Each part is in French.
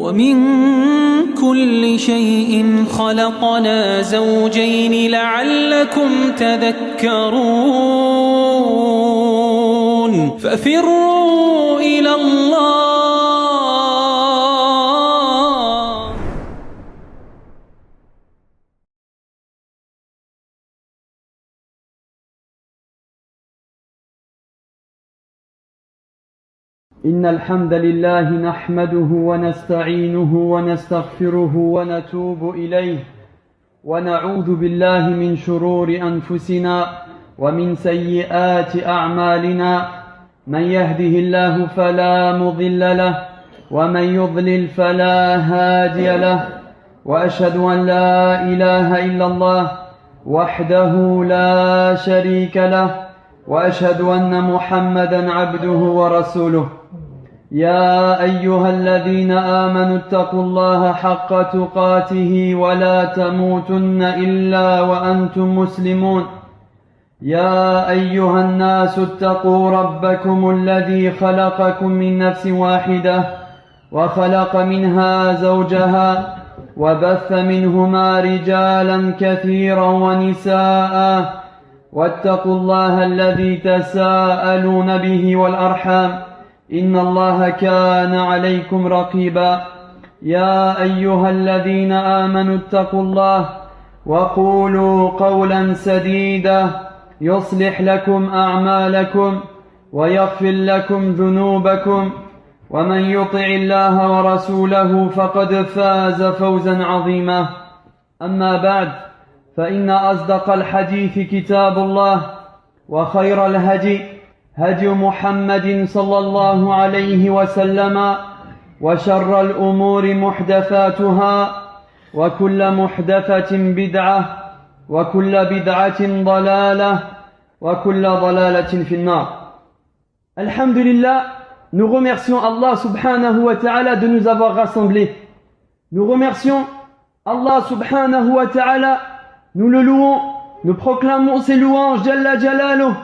ومن كل شيء خلقنا زوجين لعلكم تذكرون ففروا إلى الله إن الحمد لله نحمده ونستعينه ونستغفره ونتوب إليه ونعوذ بالله من شرور أنفسنا ومن سيئات أعمالنا من يهده الله فلا مضل له ومن يضلل فلا هادي له وأشهد أن لا إله إلا الله وحده لا شريك له وأشهد أن محمدا عبده ورسوله يا أيها الذين آمنوا اتقوا الله حق تقاته ولا تموتن إلا وأنتم مسلمون يا أيها الناس اتقوا ربكم الذي خلقكم من نفس واحدة وخلق منها زوجها وبث منهما رجالا كثيرا ونساء واتقوا الله الذي تساءلون به والأرحام إن الله كان عليكم رقيبا يا أيها الذين آمنوا اتقوا الله وقولوا قولا سديدا يصلح لكم أعمالكم ويغفر لكم ذنوبكم ومن يطع الله ورسوله فقد فاز فوزا عظيما أما بعد فإن أصدق الحديث كتاب الله وخير الهدي هدي محمد صلى الله عليه وسلم وشر الأمور محدثاتها وكل محدثة بدعة وكل بدعة ضلالة وكل ضلالة في النار. Alhamdulillah, nous remercions Allah subhanahu wa ta'ala de nous avoir rassemblés. Nous remercions Allah subhanahu wa ta'ala, nous le louons, nous proclamons ses louanges, Jalla Jalaluh,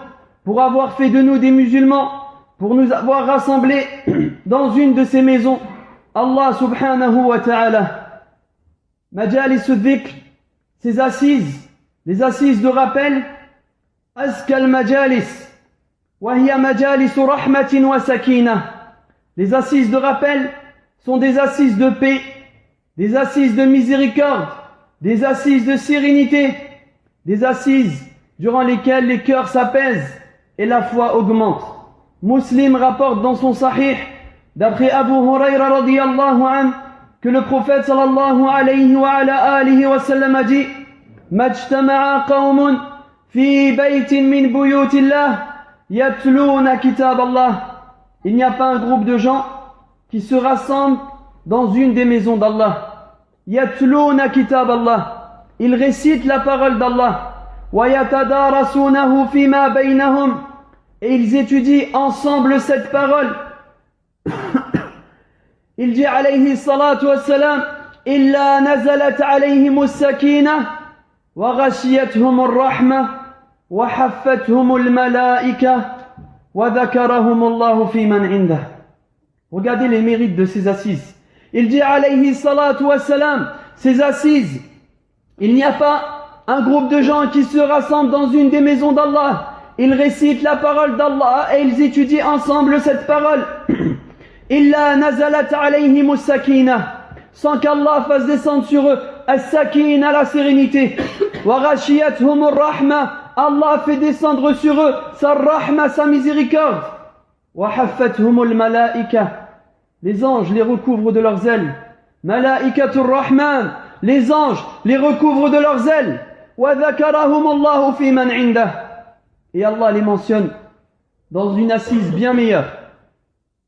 pour avoir fait de nous des musulmans, pour nous avoir rassemblés dans une de ses maisons. Allah subhanahu wa ta'ala. Majalis al-dhikr, ses assises, les assises de rappel, Azkal majalis, wa hiya majalis rahmatin wa sakina. Les assises de rappel sont des assises de paix, des assises de miséricorde, des assises de sérénité, des assises durant lesquelles les cœurs s'apaisent et la foi augmente. Muslim rapporte dans son sahih, d'après Abu Huraira radiyallahu anhu, que le prophète sallallahu alayhi wa ala alihi wa sallam a dit: Majtama'a qawmun fi baytin min buyutillah yatluna kitab Allah. Il n'y a pas un groupe de gens qui se rassemblent dans une des maisons d'Allah. Yatluna kitab Allah. Ils récitent la parole d'Allah. وَيَتَدَارَسُونَهُ فِيمَا بَيْنَهُمْ. Et ils étudient ensemble cette parole. Il dit alayhi salatu wassalam: إِلَّا نَزَلَتْ عَلَيْهِمُ السَّكِينَةُ وَغَشِيَتْهُمُ الرَّحْمَةُ وَحَفَّتْهُمُ الْمَلَائِكَةُ وَذَكَرَهُمُ اللَّهُ فِي مَنْ عِنْدَهُ. Regardez les mérites de ces assises. Il dit alayhi salatu wassalam, ces assises, il n'y a pas un groupe de gens qui se rassemblent dans une des maisons d'Allah. Ils récitent la parole d'Allah et ils étudient ensemble cette parole. Illa nazalat alayhim as-sakina, sans qu'Allah fasse descendre sur eux as-sakina, la sérénité. Wa ghashiyatuhum ar-rahma, Allah fait descendre sur eux sa rahma, sa miséricorde. Wa haffatuhum al-malaika, les anges les recouvrent de leurs ailes. Malaikatur rahman, les anges les recouvrent de leurs ailes. وَذَكَرَهُمُ اللَّهُ فِي مَنْ عِنْدَهُ. Et Allah les mentionne dans une assise bien meilleure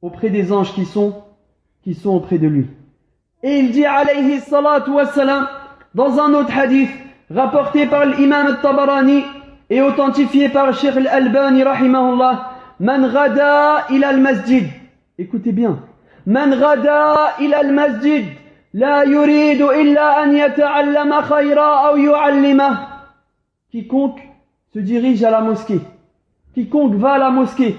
auprès des anges qui sont auprès de lui. Et il dit alayhi salatu wassalam dans un autre hadith rapporté par l'imam al-Tabarani et authentifié par Cheikh al-Albani rahimahullah: Man ghada ila al-masjid. Écoutez bien. Man ghada ila al-masjid لا يريد إلا أن يتعلم خيرا أو يعلمه. Quiconque se dirige à la mosquée, quiconque va à la mosquée,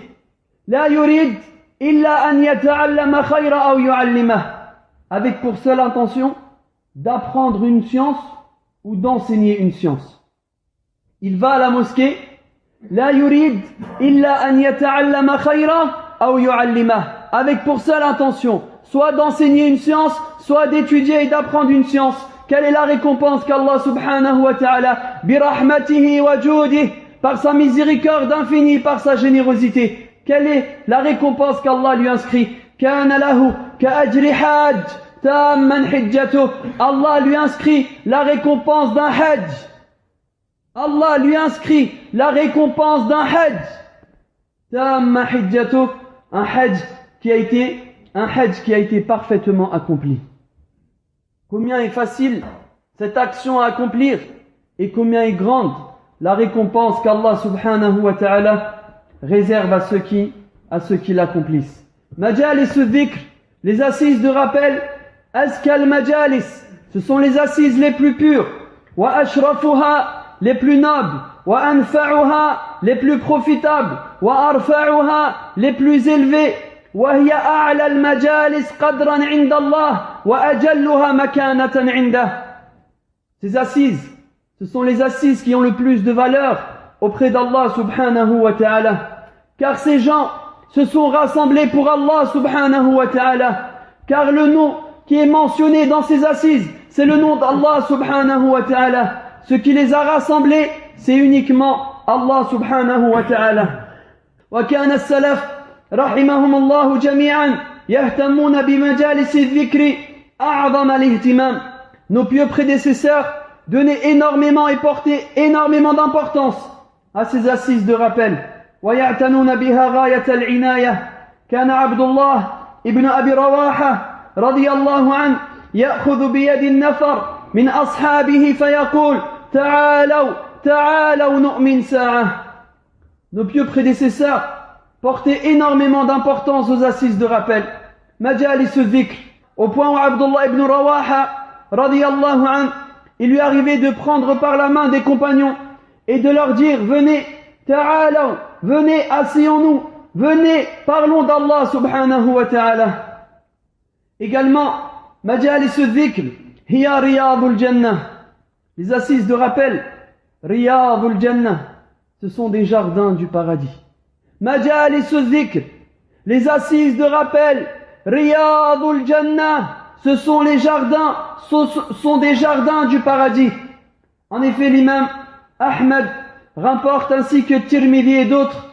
لا يريد إلا أن يتعلم خيرا أو يعلمه. avec pour seule intention d'apprendre une science ou d'enseigner une science. Il va à la mosquée, la yurid illa an yata'allama khayra aw yu'allimah, avec pour seule intention soit d'enseigner une science, soit d'étudier et d'apprendre une science. Quelle est la récompense qu'Allah subhanahu wa ta'ala, birahmatihi wa judih, par sa miséricorde infinie, par sa générosité, quelle est la récompense qu'Allah lui inscrit? Kana lahu ka'ajri hajj tamman hijjatuh. Allah lui inscrit la récompense d'un hajj. Allah lui inscrit la récompense d'un hajj. Tamman hijjatuh, un hajj qui a été parfaitement accompli. Combien est facile cette action à accomplir et combien est grande la récompense qu'Allah subhanahu wa ta'ala réserve à ceux qui l'accomplissent. Majalis al-dhikr, les assises de rappel, azkal majalis, ce sont les assises les plus pures, wa ashrafuha, les plus nobles, wa anfa'uha, les plus profitables, wa arfa'uha, les plus élevés, wa hiya a'la al-majalis qadran 'inda Allah wa ajalluha makanatan 'indah. Ces assises, ce sont les assises qui ont le plus de valeur auprès d'Allah subhanahu wa ta'ala. Car ces gens se sont rassemblés pour Allah subhanahu wa ta'ala. Car le nom qui est mentionné dans ces assises, c'est le nom d'Allah subhanahu wa ta'ala. Ce qui les a rassemblés, c'est uniquement Allah subhanahu wa ta'ala. Wa kana as-salaf rahimahum Allah jami'an yahtamuna bi majalis adh-dhikri a'zama al-ihtimam. Nos pieux prédécesseurs donnaient énormément et portaient énormément d'importance à ces assises de rappel. ويعتنون بها غاية العناية. كان عبد الله ابن أبي رواحة رضي الله عنه يأخذ بيد النفر من أصحابه فيقول تعالوا نؤمن ساعة. Nos pieux prédécesseurs portaient énormément d'importance aux assises de rappel, majalis al-dhikr, au point où Abdullah ibn Rawaha radiyallahu anhu, il lui arrivait de prendre par la main des compagnons et de leur dire: venez, ta'alaw, venez, asseyons-nous, venez, parlons d'Allah subhanahu wa ta'ala. Également, majalis al-dhikr hiya riyadul jannah, les assises de rappel, riyadul jannah, ce sont des jardins du paradis. Majalis al-dhikr, les assises de rappel, riyadul jannah, ce sont les jardins, sont des jardins du paradis. En effet, l'imam Ahmed rapporte ainsi que Tirmidhi et d'autres,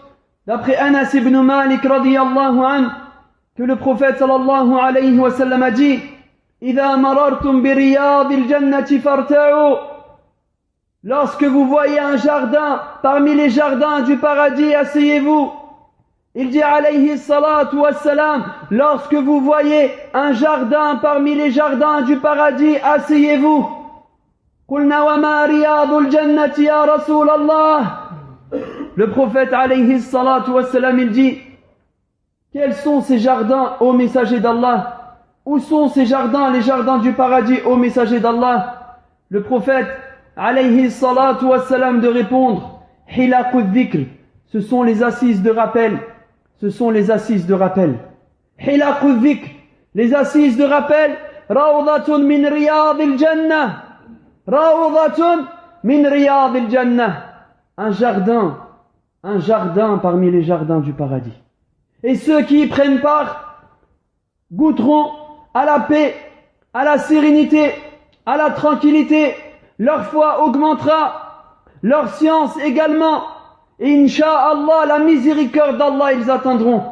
d'après Anas ibn Malik radiyallahu anhu, que le prophète sallallahu alayhi wa sallam a dit: إِذَا مَرَرْتُمْ بِرِيَاضِ الْجَنَّةِ فَارْتَعُوا. Lorsque vous voyez un jardin parmi les jardins du paradis, asseyez-vous. Il dit alayhi salatu wassalam: lorsque vous voyez un jardin parmi les jardins du paradis, asseyez-vous. قُلْنَا وَمَا رِيَاضُ الْجَنَّةِ يَا رَسُولَ اللَّهِ. Le prophète alayhi salatu wassalam, il dit: quels sont ces jardins, ô messager d'Allah? Où sont ces jardins, les jardins du paradis, ô messager d'Allah? Le prophète alayhi salatu wassalam de répondre: hilaqu dhikr, ce sont les assises de rappel. Ce sont les assises de rappel. Hilaqu dhikr, les assises de rappel. Rawdatun min riyadil jannah. Rawdatun min riyadil jannah. Un jardin parmi les jardins du paradis. Et ceux qui y prennent part goûteront à la paix, à la sérénité, à la tranquillité. Leur foi augmentera, leur science également. Et incha'Allah, la miséricorde d'Allah, ils atteindront.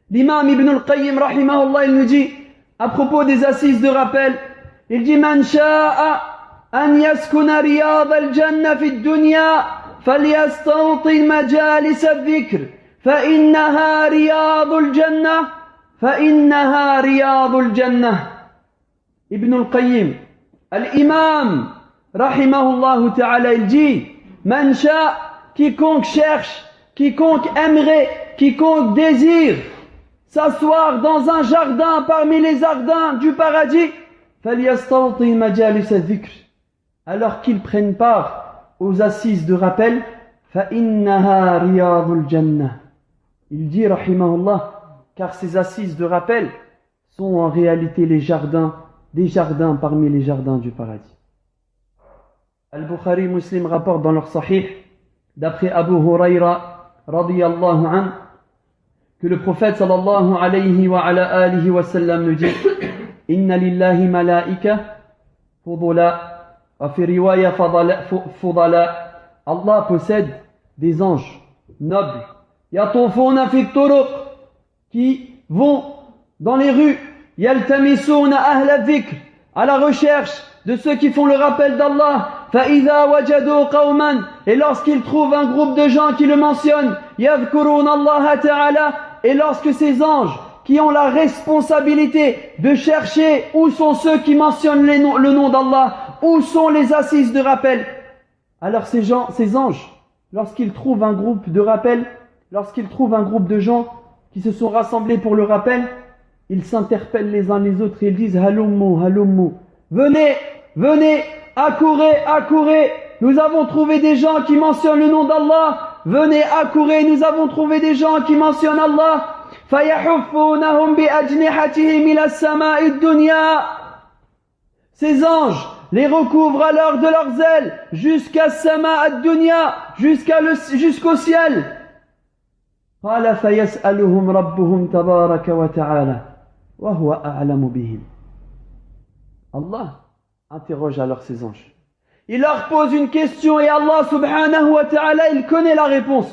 L'imam Ibn al-Qayyim rahimahullah, il nous dit à propos des assises de rappel, il dit: man sha'a an yaskuna riyad al-jannah fi ad-dunya falyastawti majalis adh-dhikr fa innaha riyadul jannah fa innaha riyadul jannah. Ibn al-Qayyim, al-imam rahimahullah ta'ala, il dit: man sha'a, quiconque cherche, quiconque aimerait, quiconque désire s'asseoir dans un jardin parmi les jardins du paradis, فَلْيَسْتَوْطِي مَجَالِسَ الذِّكْرِ, alors qu'ils prennent part aux assises de rappel, فَإِنَّهَا رِيَاضُ الْجَنَّةِ. Il dit, rahimahullah, car ces assises de rappel sont en réalité les jardins, des jardins parmi les jardins du paradis. Al-Bukhari Muslim rapporte dans leur Sahih, d'après Abu Huraira radiyallahu an, que le prophète sallallahu alayhi wa ala alihi wa sallam nous dit: Inna lillahi malaika fudula wa fi riwaya fudala. Allah possède des anges nobles, yatufuna fi turuq, qui vont dans les rues, yaltamisuna ahla dhikr, à la recherche de ceux qui font le rappel d'Allah. فَإِذَا وَجَدُوا قَوْمًا, et lorsqu'ils trouvent un groupe de gens qui le mentionnent, يَذْكُرُونَ اللَّهَ تَعَالَى, et lorsque ces anges qui ont la responsabilité de chercher où sont ceux qui mentionnent le nom d'Allah, où sont les assises de rappel, alors ces anges, lorsqu'ils trouvent un groupe de rappel, lorsqu'ils trouvent un groupe de gens qui se sont rassemblés pour le rappel, ils s'interpellent les uns les autres et ils disent: Halummu, halummu, venez, venez, accourez, accourez, nous avons trouvé des gens qui mentionnent le nom d'Allah, venez, accourez, nous avons trouvé des gens qui mentionnent Allah. فَيَحُفُّونَهُمْ بِأَجْنِحَتِهِمْ إِلَى السَّمَاءِ الدُّنْيَا. Ces anges les recouvrent alors de leurs ailes jusqu'à Sama ad-Dunya, jusqu'au ciel. قال فيسألهم ربهم تبارك وتعالى وهو أعلم بهم. Allah interroge alors ces anges. Il leur pose une question et Allah subhanahu wa ta'ala, il connaît la réponse.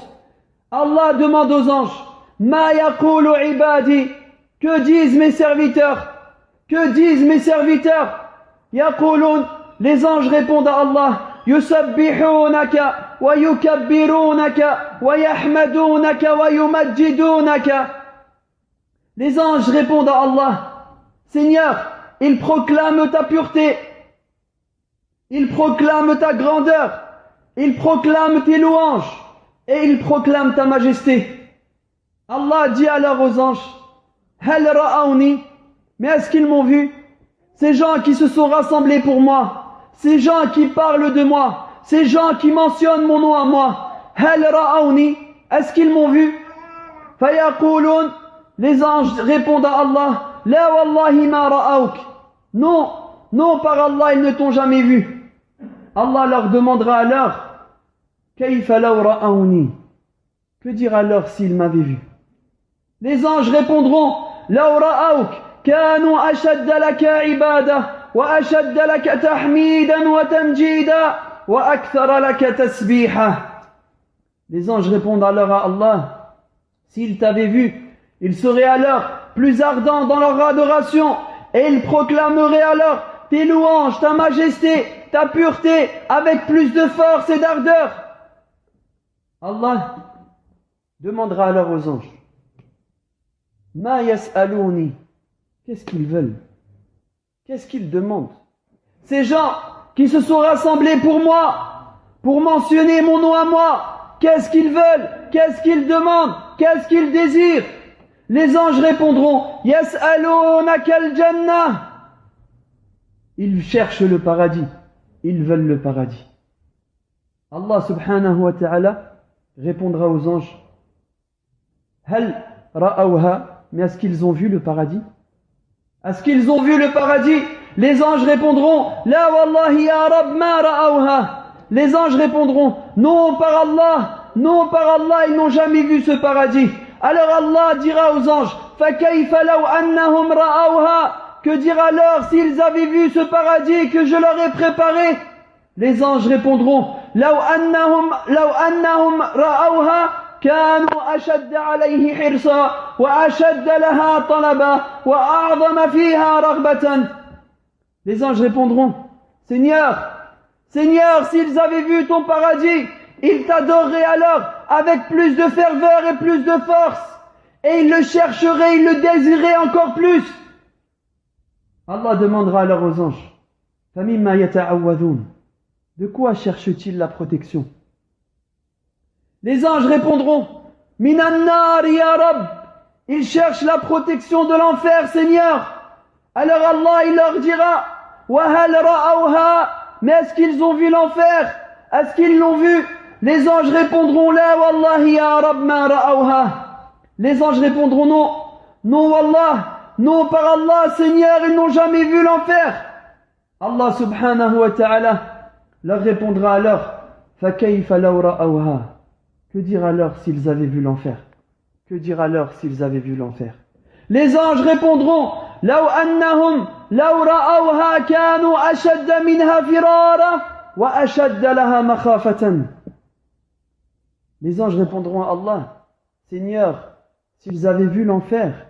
Allah demande aux anges: Ma yaqulu ibadi, que disent mes serviteurs? Que disent mes serviteurs? Yaqulun, les anges répondent à Allah: Yusabbihunaka wa yukabbirunaka wa yahmadunaka wa yumajjidunaka. Les anges répondent à Allah: Seigneur, ils proclament ta pureté, ils proclament ta grandeur, ils proclament tes louanges et ils proclament ta majesté. Allah dit alors aux anges: Hal ra'awni, mais est-ce qu'ils m'ont vu? Ces gens qui se sont rassemblés pour moi, ces gens qui parlent de moi, ces gens qui mentionnent mon nom à moi, Hal ra'awni, est-ce qu'ils m'ont vu? Fayaqulun, les anges répondent à Allah: La wallahi ma ra'awk. Non, non, par Allah, ils ne t'ont jamais vu. Allah leur demandera alors: Kayfa law ra'awni, que dire alors s'ils m'avaient vu? Les anges répondront: Law ra'awk kanu ashadda laka ibada wa ashadda laka tahmidan wa tamjida wa akthara laka tasbiha. Les anges répondent alors à Allah: s'ils t'avaient vu, ils seraient alors plus ardents dans leur adoration et ils proclameraient alors tes louanges, ta majesté, ta pureté avec plus de force et d'ardeur. Allah demandera alors aux anges: Ma yas'alouni, qu'est-ce qu'ils veulent? Qu'est-ce qu'ils demandent? Ces gens qui se sont rassemblés pour moi, pour mentionner mon nom à moi, qu'est-ce qu'ils veulent? Qu'est-ce qu'ils demandent? Qu'est-ce qu'ils désirent? Les anges répondront: Yas'alunaka al-jannah. Ils cherchent le paradis, ils veulent le paradis. Allah subhanahu wa ta'ala répondra aux anges: Hal ra'awha, mais est-ce qu'ils ont vu le paradis? Est-ce qu'ils ont vu le paradis? Les anges répondront: La wallahi ya Rab ma ra'awha. Les anges répondront: Non par Allah, non par Allah, ils n'ont jamais vu ce paradis. Alors Allah dira aux anges: Fakayfa law annahum ra'awha. Que dire alors s'ils avaient vu ce paradis que je leur ai préparé? Les anges répondront: Law annahum ra'awha كانوا أشد عليه حرصا وأشد لها طلبا وأعظم فيها رغبة. Les anges répondront: Seigneur, Seigneur, s'ils avaient vu ton paradis, ils t'adoreraient alors avec plus de ferveur et plus de force, et ils le chercheraient, ils le désireraient encore plus. Allah demandera alors aux anges: فَمِمَّا يَتَعَوَّذُونَ, de quoi cherchent-ils la protection? Les anges répondront: Minan nar ya Rabb, ils cherchent la protection de l'enfer, Seigneur. Alors Allah, il leur dira: Wa hal ra'awha, mais est-ce qu'ils ont vu l'enfer? Est-ce qu'ils l'ont vu? Les anges répondront: La wallahi ya Rabb ma ra'awha. Les anges répondront: Non, non wallah, non par Allah, Seigneur, ils n'ont jamais vu l'enfer. Allah subhanahu wa ta'ala leur répondra alors, فَكَيْفَ لَوْ رَأَوْهَا. Que dire alors s'ils avaient vu l'enfer? Que dire alors s'ils avaient vu l'enfer? Les anges répondront, لَوْ أَنَّهُمْ لَوْ رَأَوْهَا كَانُوا أَشَدَّ مِنْهَا فِرَارًا وَأَشَدَّ لَهَا مَخَافَةً. Les anges répondront à Allah, Seigneur, s'ils avaient vu l'enfer,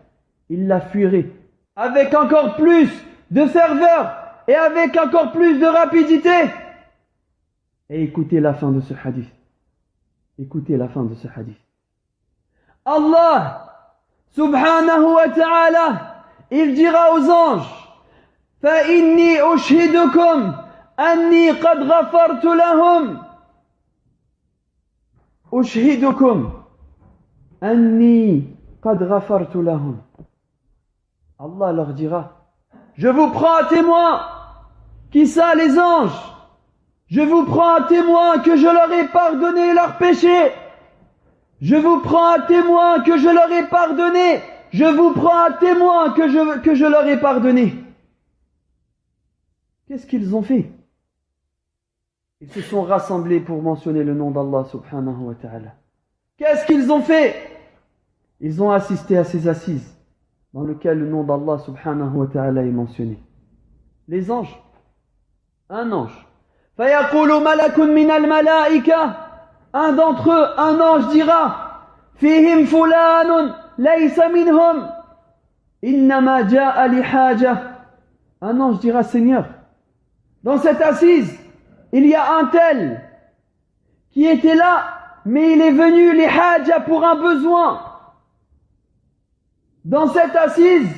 ils la fuiraient avec encore plus de ferveur et avec encore plus de rapidité. Et écoutez la fin de ce hadith. Écoutez la fin de ce hadith. Allah, subhanahu wa ta'ala, il dira aux anges, فَإِنِّي أُشْهِدُكُمْ أَنِّي قَدْ غَفَرْتُ لَهُمْ. أُشْهِدُكُمْ أَنِّي قَدْ غَفَرْتُ لَهُمْ. Allah leur dira, je vous prends à témoin. Qui ça, les anges? Je vous prends à témoin que je leur ai pardonné leurs péchés. Je vous prends à témoin que je leur ai pardonné. Je vous prends à témoin que je leur ai pardonné. Qu'est-ce qu'ils ont fait? Ils se sont rassemblés pour mentionner le nom d'Allah subhanahu wa ta'ala. Qu'est-ce qu'ils ont fait? Ils ont assisté à ces assises dans lesquelles le nom d'Allah subhanahu wa ta'ala est mentionné. Les anges, un ange, فَيَقُولُ مَلَكٌ مِّنَ الْمَلَائِكَةِ, un d'entre eux, un ange dira, فِيهِمْ فُلَانٌ لَيْسَ مِنْهُمْ إِنَّمَا جَاءَ لِحَاجَةٍ. Un ange dira, Seigneur, dans cette assise, il y a un tel qui était là, mais il est venu les haja pour un besoin. Dans cette assise,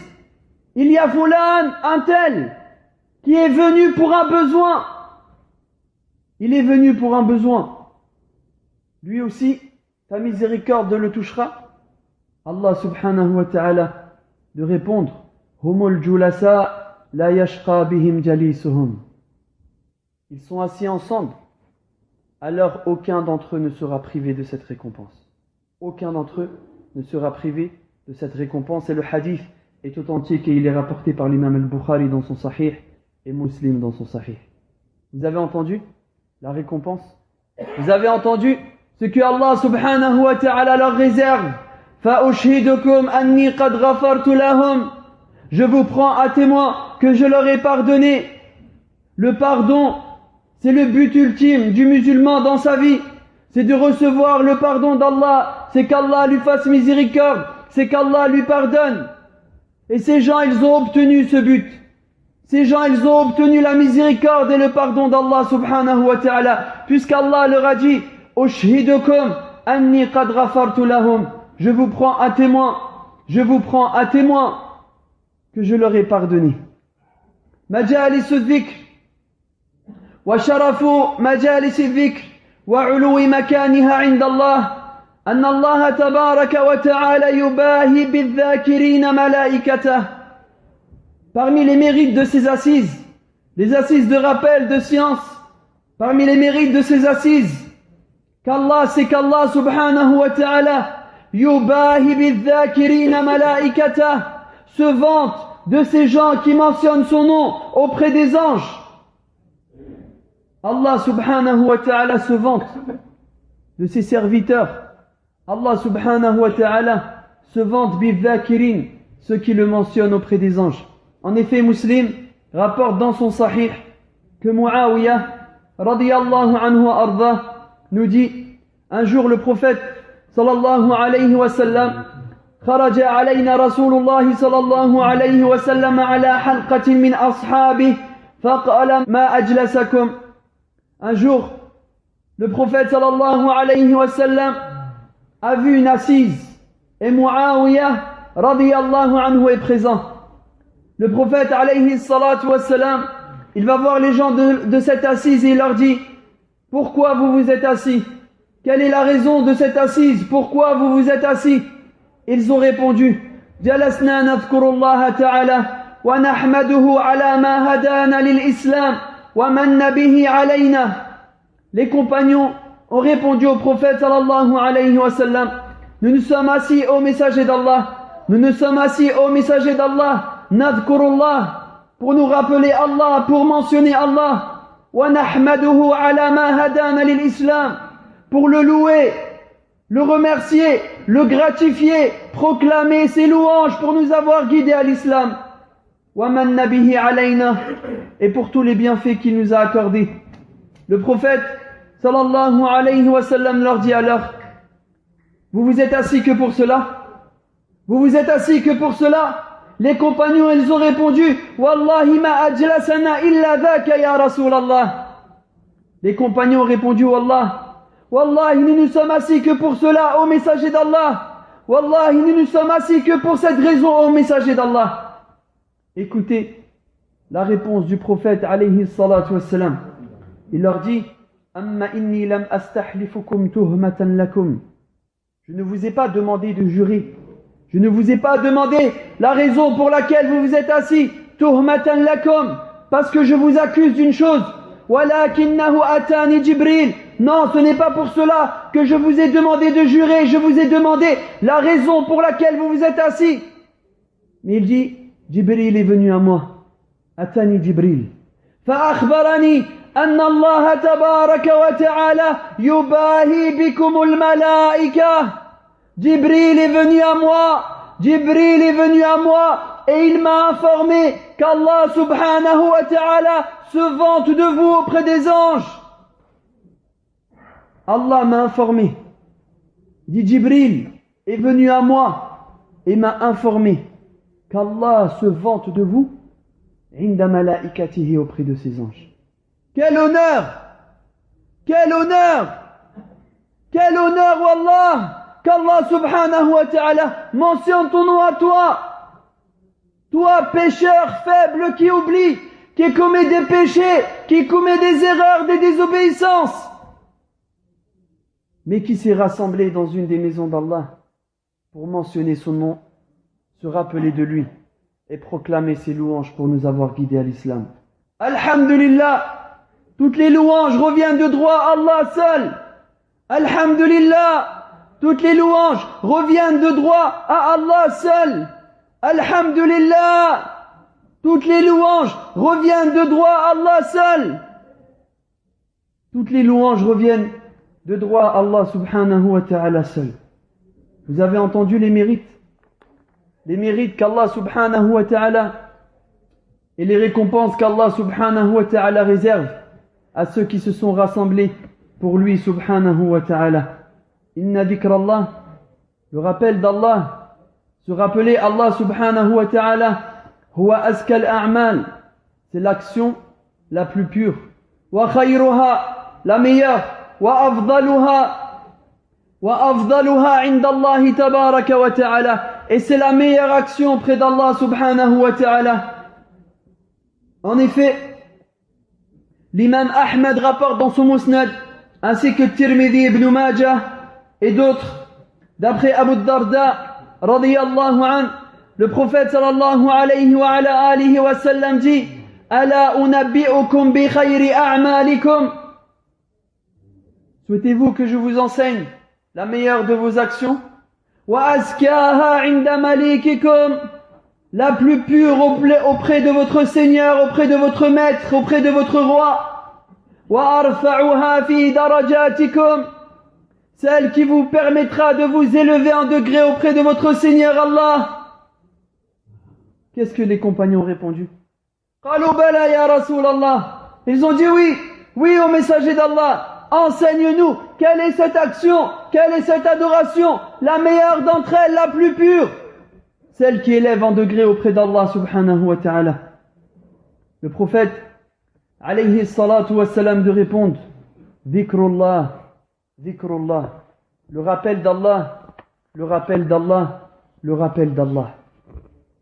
il y a fulan, un tel, qui est venu pour un besoin. Il est venu pour un besoin. Lui aussi, ta miséricorde le touchera. Allah subhanahu wa ta'ala de répondre, Humul julasa la yashqa bihim jalisuhum. Ils sont assis ensemble, alors aucun d'entre eux ne sera privé de cette récompense. Aucun d'entre eux ne sera privé de cette récompense. Et le hadith est authentique et il est rapporté par l'imam al-Bukhari dans son sahih et Muslim dans son sahih. Vous avez entendu la récompense? Vous avez entendu ce que Allah subhanahu wa ta'ala leur réserve? فَأُشْهِدُكُمْ أَنِّي قَدْ غَفَرْتُ لَهُمْ. Je vous prends à témoin que je leur ai pardonné. Le pardon, c'est le but ultime du musulman dans sa vie. C'est de recevoir le pardon d'Allah. C'est qu'Allah lui fasse miséricorde. C'est qu'Allah lui pardonne. Et ces gens, ils ont obtenu ce but. Ces gens, ils ont obtenu la miséricorde et le pardon d'Allah subhanahu wa ta'ala. Puisqu'Allah leur a dit, Ushhidukum anni qad ghafartu lahum. Je vous prends à témoin. Je vous prends à témoin que je leur ai pardonné. Majalis al-dhikr. وشرف مجالس الذكر وعلو مكانها عند الله أن الله تبارك وتعالى يباهي بالذاكرين ملائكته. Parmi les mérites de ces assises, les assises de rappel, de science, parmi les mérites de ces assises, c'est qu'Allah subhanahu wa ta'ala yubahi بالذاكرين ملائكته, se vante de ces gens qui mentionnent son nom auprès des anges. Allah subhanahu wa ta'ala se vante de ses serviteurs. Allah subhanahu wa ta'ala se vante bidhakirin, ceux qui le mentionnent auprès des anges. En effet, Muslim rapporte dans son sahih que Muawiyah radiyallahu anhu wa arda nous dit, un jour le prophète sallallahu alayhi wa sallam خرج علينا رسول الله صلى الله عليه وسلم على حلقة من أصحابه فقال ما أجلسكم. Un jour, le prophète sallallahu alayhi wa sallam a vu une assise et Muawiyah radiyallahu anhu est présent. Le prophète alayhi salatu wa sallam, il va voir les gens de cette assise et il leur dit, pourquoi vous vous êtes assis? Quelle est la raison de cette assise? Pourquoi vous vous êtes assis? Ils ont répondu, jalasna nadhkurullaha ta'ala wa nahmaduhu ala ma hadana lil islam. Les compagnons ont répondu au prophète sallallahu alayhi wa sallam, nous nous sommes assis au messager d'Allah nous nous sommes assis au messager d'Allah, nadhkurullah, pour nous rappeler Allah, pour mentionner Allah, wa nahmaduhu ala ma hadana lil islam, pour le louer, le remercier, le gratifier, proclamer ses louanges pour nous avoir guidés à l'islam. Wa manna bihi alayna, et pour tous les bienfaits qu'il nous a accordés. Le prophète sallallahu alayhi wa sallam leur dit alors: vous vous êtes assis que pour cela? Vous vous êtes assis que pour cela? Les compagnons, ils ont répondu: Wallahi ma ajlasana illa dhaka ya Rasulallah. Les compagnons ont répondu: Wallahi, nous nous sommes assis que pour cela, ô messager d'Allah. Wallahi, nous nous sommes assis que pour cette raison, ô messager d'Allah. Écoutez la réponse du prophète alayhi salatu wassalam. Il leur dit: Amma inni lam astahlifukum tuhmatan lakum. Je ne vous ai pas demandé de jurer. Je ne vous ai pas demandé la raison pour laquelle vous vous êtes assis. Tuhmatan lakum. Parce que je vous accuse d'une chose. Walakinnahu atani Jibril. Non, ce n'est pas pour cela que je vous ai demandé de jurer. Je vous ai demandé la raison pour laquelle vous vous êtes assis. Mais il dit: Jibril est venu à moi. Atani Jibril. Fa'akhbarani أن الله تبارك وتعالى يباهي بكم الملائكة. Jibril est venu à moi. Jibril est venu à moi et il m'a informé qu'Allah subhanahu wa ta'ala se vante de vous auprès des anges. Allah m'a informé. Dit Jibril est venu à moi et m'a informé qu'Allah se vante de vous inda malaikatihi auprès de ses anges. Quel honneur! Quel honneur! Quel honneur, Wallah! Qu'Allah subhanahu wa ta'ala mentionne ton nom à toi! Toi, pécheur faible qui oublie, qui commet des péchés, qui commet des erreurs, des désobéissances, mais qui s'est rassemblé dans une des maisons d'Allah pour mentionner son nom, se rappeler de lui et proclamer ses louanges pour nous avoir guidés à l'islam. Alhamdulillah! Toutes les louanges reviennent de droit à Allah seul. Alhamdulillah. Toutes les louanges reviennent de droit à Allah seul. Alhamdulillah. Toutes les louanges reviennent de droit à Allah seul. Toutes les louanges reviennent de droit à Allah subhanahu wa ta'ala seul. Vous avez entendu les mérites qu'Allah subhanahu wa ta'ala et les récompenses qu'Allah subhanahu wa ta'ala réserve à ceux qui se sont rassemblés pour lui subhanahu wa ta'ala. Inna dhikrallah, le rappel d'Allah, se rappeler Allah subhanahu wa ta'ala, huwa askal a'mal, c'est l'action la plus pure. Wa khayruha, la meilleure. Wa afdaluha inda Allah tabaraka wa ta'ala, et c'est la meilleure action auprès d'Allah subhanahu wa ta'ala. En effet, l'imam Ahmed rapporte dans son Musnad, ainsi que Tirmidhi ibn Majah et d'autres, d'après Abu Darda, radiyallahu an, le prophète sallallahu alayhi wa ala alihi wa sallam dit: Ala unabbi'ukum bi khayri a'malikum. Souhaitez-vous que je vous enseigne la meilleure de vos actions? Wa azkaha 'inda malikikum, la plus pure auprès de votre Seigneur, auprès de votre Maître, auprès de votre Roi. Wa arfa'uha fi darajatikum, celle qui vous permettra de vous élever en degré auprès de votre Seigneur Allah. Qu'est-ce que les compagnons ont répondu? Qalu bala ya Rasulallah. Ils ont dit oui, oui au messager d'Allah. Enseigne-nous, quelle est cette action, quelle est cette adoration, la meilleure d'entre elles, la plus pure, celle qui élève en degré auprès d'Allah subhanahu wa ta'ala. Le prophète alayhi salatu wassalam de répondre: Dhikrullah, Dhikrullah, le rappel d'Allah, le rappel d'Allah, le rappel d'Allah.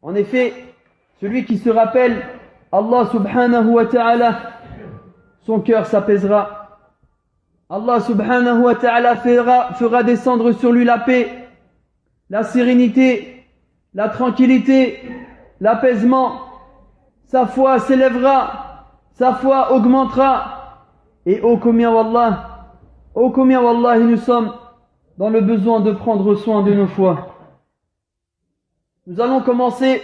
En effet, celui qui se rappelle Allah subhanahu wa ta'ala, son cœur s'apaisera. Allah subhanahu wa ta'ala fera descendre sur lui la paix, la sérénité, la tranquillité, l'apaisement. Sa foi s'élèvera, sa foi augmentera. Et ô combien wallahi nous sommes dans le besoin de prendre soin de nos foi. Nous allons commencer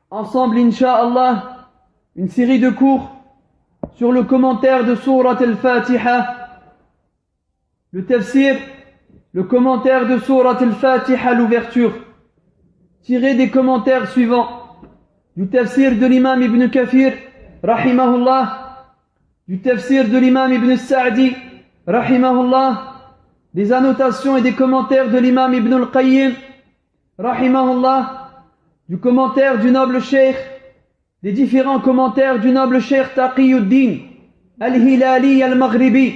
ensemble, Inch'Allah, une série de cours sur le commentaire de Surat al-Fatiha, le tafsir, le commentaire de Surat al-Fatiha, l'ouverture, tiré des commentaires suivants du tafsir de l'imam Ibn Kathir, rahimahullah, du tafsir de l'imam Ibn Sa'di, rahimahullah, des annotations et des commentaires de l'imam Ibn al-Qayyim, rahimahullah, du commentaire du noble cheikh, des différents commentaires du noble cheikh Taqiyuddin al-Hilali al-Maghribi,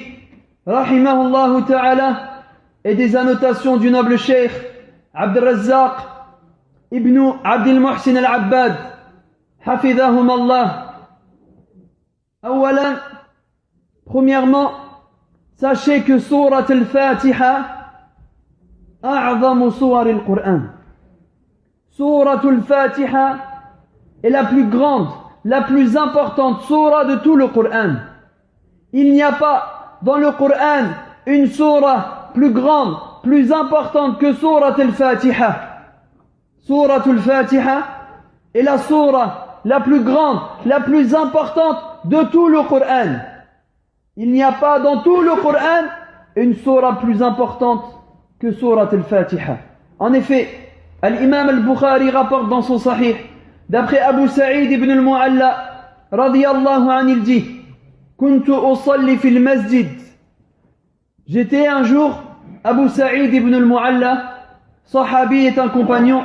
rahimahullah ta'ala, et des annotations du noble cheikh Abdurrazzaq ibn Abdul Muhsin al-Abbad, hafidhahum Allah. Awalan, premièrement, sachez que Surat al-Fatiha a'zamu suwar al-Qur'an. Surat al-Fatiha est la plus grande, la plus importante surah de tout le Coran. Il n'y a pas dans le Coran une surah plus grande, plus importante que Surat al-Fatiha. Surat al-Fatiha est la surah la plus grande, la plus importante de tout le Coran. Il n'y a pas dans tout le Coran une surah plus importante que Surat al-Fatiha. En effet, l'imam al-Bukhari rapporte dans son Sahih, d'après Abu Sa'id ibn al-Mu'alla, radiyallahu anhu, il dit: Kuntu usalli fil masjid. J'étais un jour, Abu Sa'id ibn al-Mu'alla, sahabi, est un compagnon.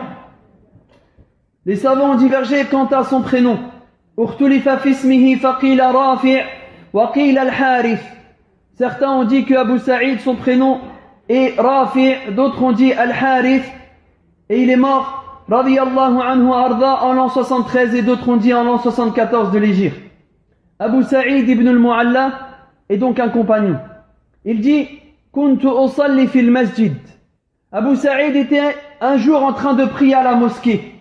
Les savants ont divergé quant à son prénom. Ukhtulifa fi ismihi faqila Rafi' wa qila al-Harith. Certains ont dit que Abu Sa'id, son prénom est Rafi', d'autres ont dit al-Harith, et il est mort, radiyallahu anhu arda, en l'an 73, et d'autres ont dit en l'an 74 de l'Hégire. Abu Sa'id ibn al-Mu'alla est donc un compagnon. Il dit: Kuntu usalli fil masjid. Abu Sa'id était un jour en train de prier à la mosquée.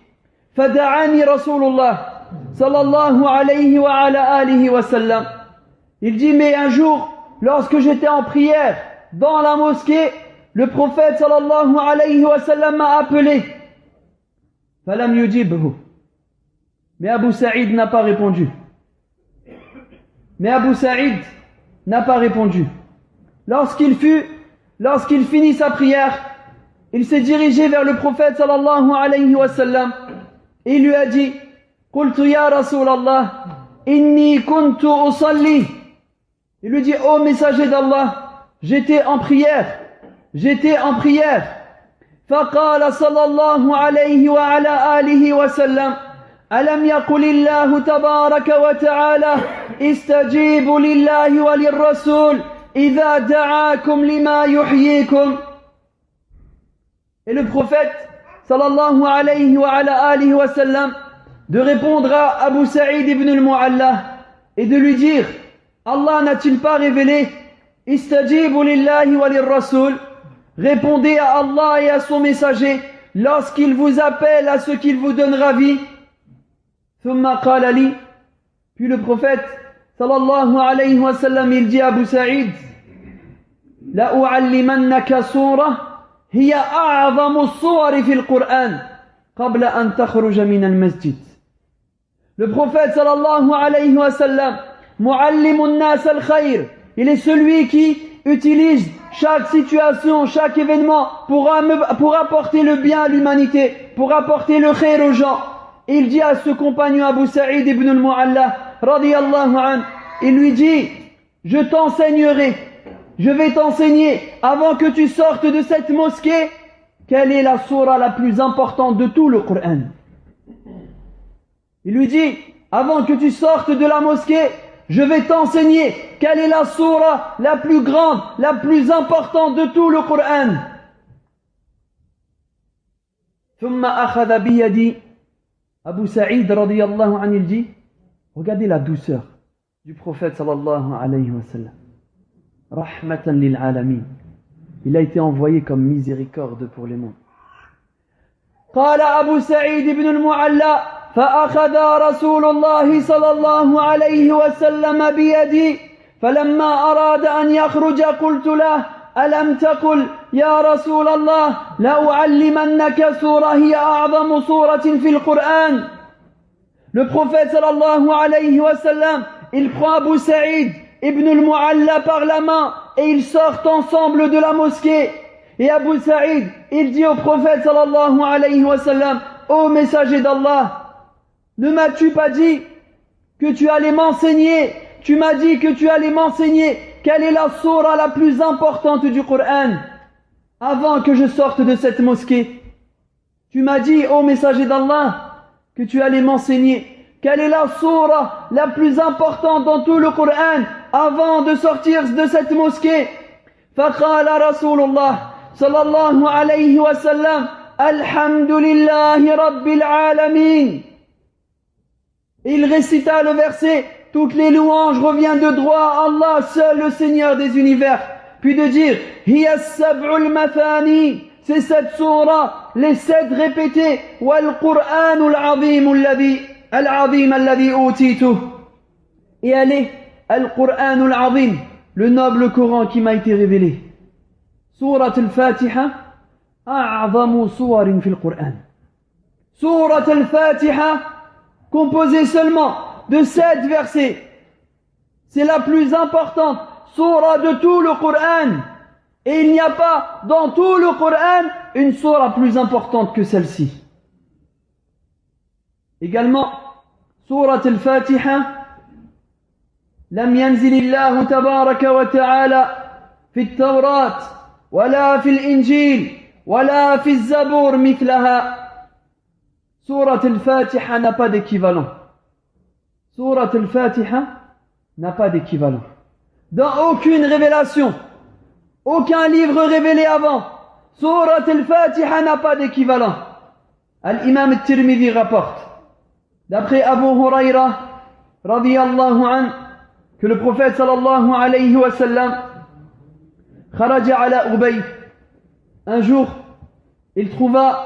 Fada'ani Rasulullah sallallahu alayhi wa ala alihi wa sallam. Il dit: mais un jour, lorsque j'étais en prière dans la mosquée, le prophète sallallahu alayhi wa sallam m'a appelé. Falam yujibhu. Mais Abu Sa'id n'a pas répondu. Lorsqu'il finit sa prière, il s'est dirigé vers le prophète sallallahu alayhi wa sallam et il lui a dit: Qultu ya Rasulallah, inni kuntu usalli. Il lui dit: ô messager d'Allah, j'étais en prière. فقال صلى الله عليه وعلى آله وسلم: ألم يقل الله تبارك وتعالى استجيبوا لله وللرسول إذا دعاكم لما يحييكم. Et le prophète sallallahu alayhi wa ala alihi wa sallam de répondre à Abu Sa'id ibn al-Mu'alla et de lui dire: Allah n'a-t-il pas révélé istajibu lillahi wa lirrasul, répondez à Allah et à son messager lorsqu'il vous appelle à ce qu'il vous donnera vie. Thumma qala li, puis le prophète sallallahu alayhi wa sallam, il dit à Abu Sa'id: la u'allimannaka surah hiya a'zamu as-suwar fi al-Qur'an qabla an takhruja min al-masjid. Le prophète sallallahu alayhi wa sallam, mu'allimun nas al-khayr, il est celui qui utilise chaque situation, chaque événement pour apporter le bien à l'humanité, pour apporter le khair aux gens. Et il dit à ce compagnon Abu Sa'id ibn al-Mu'alla, radiyallahu anhu, il lui dit: je vais t'enseigner, avant que tu sortes de cette mosquée, quelle est la surah la plus importante de tout le Coran. Il lui dit: avant que tu sortes de la mosquée, je vais t'enseigner quelle est la surah la plus grande, la plus importante de tout le Coran. ثم أخذ بيدي. Abu Sa'id radiyallahu anhu, il dit: regardez la douceur du prophète sallallahu alayhi wa sallam. Rahmatan lil alamin. Il a été envoyé comme miséricorde pour les mondes. قال أبو سعيد بن المعلى: فأخذ رسول الله صلى الله عليه وسلم بيدي فلما أراد أن يخرج قلت له: ألم تقل يا رسول الله لأعلمنك سورة هي أعظم سورة في القرآن. Le prophète sallallahu alayhi wa sallam, il prend Abu Saïd ibn al-Mu'alla par la main et ils sortent ensemble de la mosquée. Et Abu Saïd, il dit au prophète sallallahu alayhi wa sallam, ô messager d'Allah, ne m'as-tu pas dit que tu allais m'enseigner? Tu m'as dit que tu allais m'enseigner quelle est la sourate la plus importante du Coran avant que je sorte de cette mosquée. Tu m'as dit, ô messager d'Allah, que tu allais m'enseigner quelle est la sourate la plus importante dans tout le Coran avant de sortir de cette mosquée. فقال رسول الله صلى الله عليه وسلم الحمد لله رب العالمين. Il récita le verset, toutes les louanges reviennent de droit à Allah, seul le Seigneur des univers. Puis de dire, hiya sab'ul mathani, c'est cette sourate, les 7 répétés, wal Qur'anul azim alladhi utitu. Et elle est al-Qur'anul azim, le noble Coran qui m'a été révélé. Surat al-Fatiha, a'zamu suwarin fil Qur'an. Surat al-Fatiha, composée seulement de 7 versets. C'est la plus importante sourate de tout le Coran. Et il n'y a pas dans tout le Coran une sourate plus importante que celle-ci. Également, sourate al-Fatiha, لم ينزل الله تبارك وتعالى في التوراة ولا في الإنجيل ولا في الزبور مثلها. Sourate al-Fatiha n'a pas d'équivalent. Sourate al-Fatiha n'a pas d'équivalent. Dans aucune révélation, aucun livre révélé avant, Sourate al-Fatiha n'a pas d'équivalent. Al-Imam al-Tirmidhi rapporte, d'après Abu Huraira, radiyallahu anhu, que le prophète sallallahu alayhi wa sallam kharaja ala Ubay. Un jour, il trouva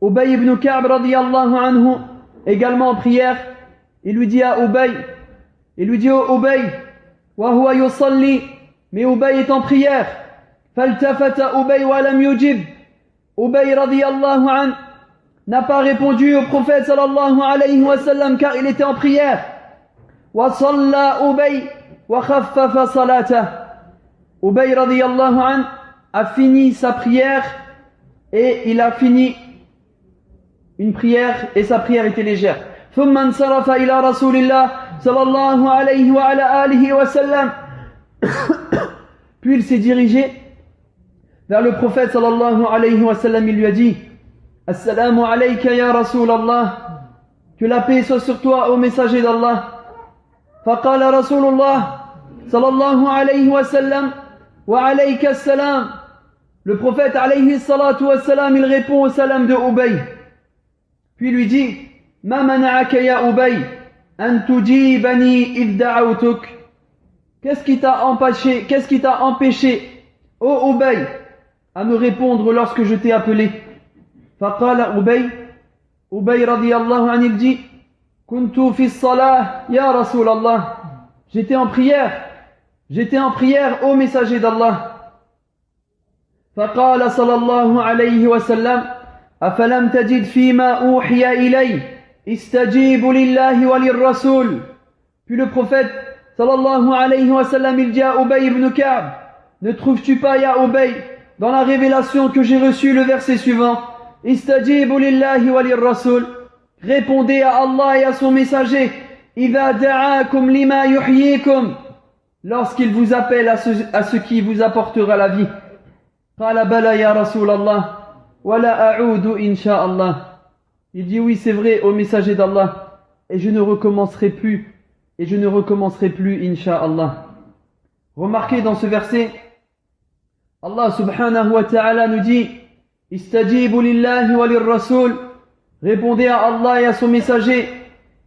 Ubay ibn Ka'b radiyallahu anhu également en prière. Il lui dit à Ubay, oh Ubay, wa huwa yusalli, mais Ubay est en prière. Faltafata Ubay wa lam yujib. Ubay radiyallahu anhu n'a pas répondu au prophète sallallahu alayhi wa sallam car il était en prière. وصلى أبي وخفف صلاته. Ubay radiyallahu anhu a fini sa prière et il a fini une prière et sa prière était légère. ثم انصرف إلى رسول الله صلى الله عليه وعلى آله وسلم. Puis il s'est dirigé vers le prophète sallallahu alayhi wa sallam. Il lui a dit, Assalamu alayka ya Rasulallah, que la paix soit sur toi ô messager d'Allah. فقال رسول الله صلى الله عليه وسلم وعليك السلام. Le prophète alayhi salatu wassalam, il répond au salam de Ubay. Puis lui dit, ما منعك يا أبي أن تجيبني إذ دعوتك. Qu'est-ce qui t'a empêché, ô Ubay, à me répondre lorsque je t'ai appelé? فقال Ubay radiyallahu anhu, il dit, كنت في الصلاة يا رسول الله. J'étais en prière ô messager d'Allah. فقال صلى الله عليه وسلم أفلم تجد فيما أوحي إلي استجيب لله وللرسول. Puis le prophète sallallahu alayhi wa sallam, il dit à Ubay ibn Ka'b, ne trouves-tu pas ya Ubay dans la révélation que j'ai reçue le verset suivant, istajibu lillahi walirrasul, répondez à Allah et à son messager, idha da'akum lima yuhyikum, lorsqu'il vous appelle à ce qui vous apportera la vie. Qala bala ya Rasulallah wala a'udu insha'Allah. Il dit oui, c'est vrai ô messager d'Allah, et je ne recommencerai plus insha'Allah. Remarquez dans ce verset, Allah subhanahu wa ta'ala nous dit, istajibu lillahi walirrasul, répondez à Allah et à son messager,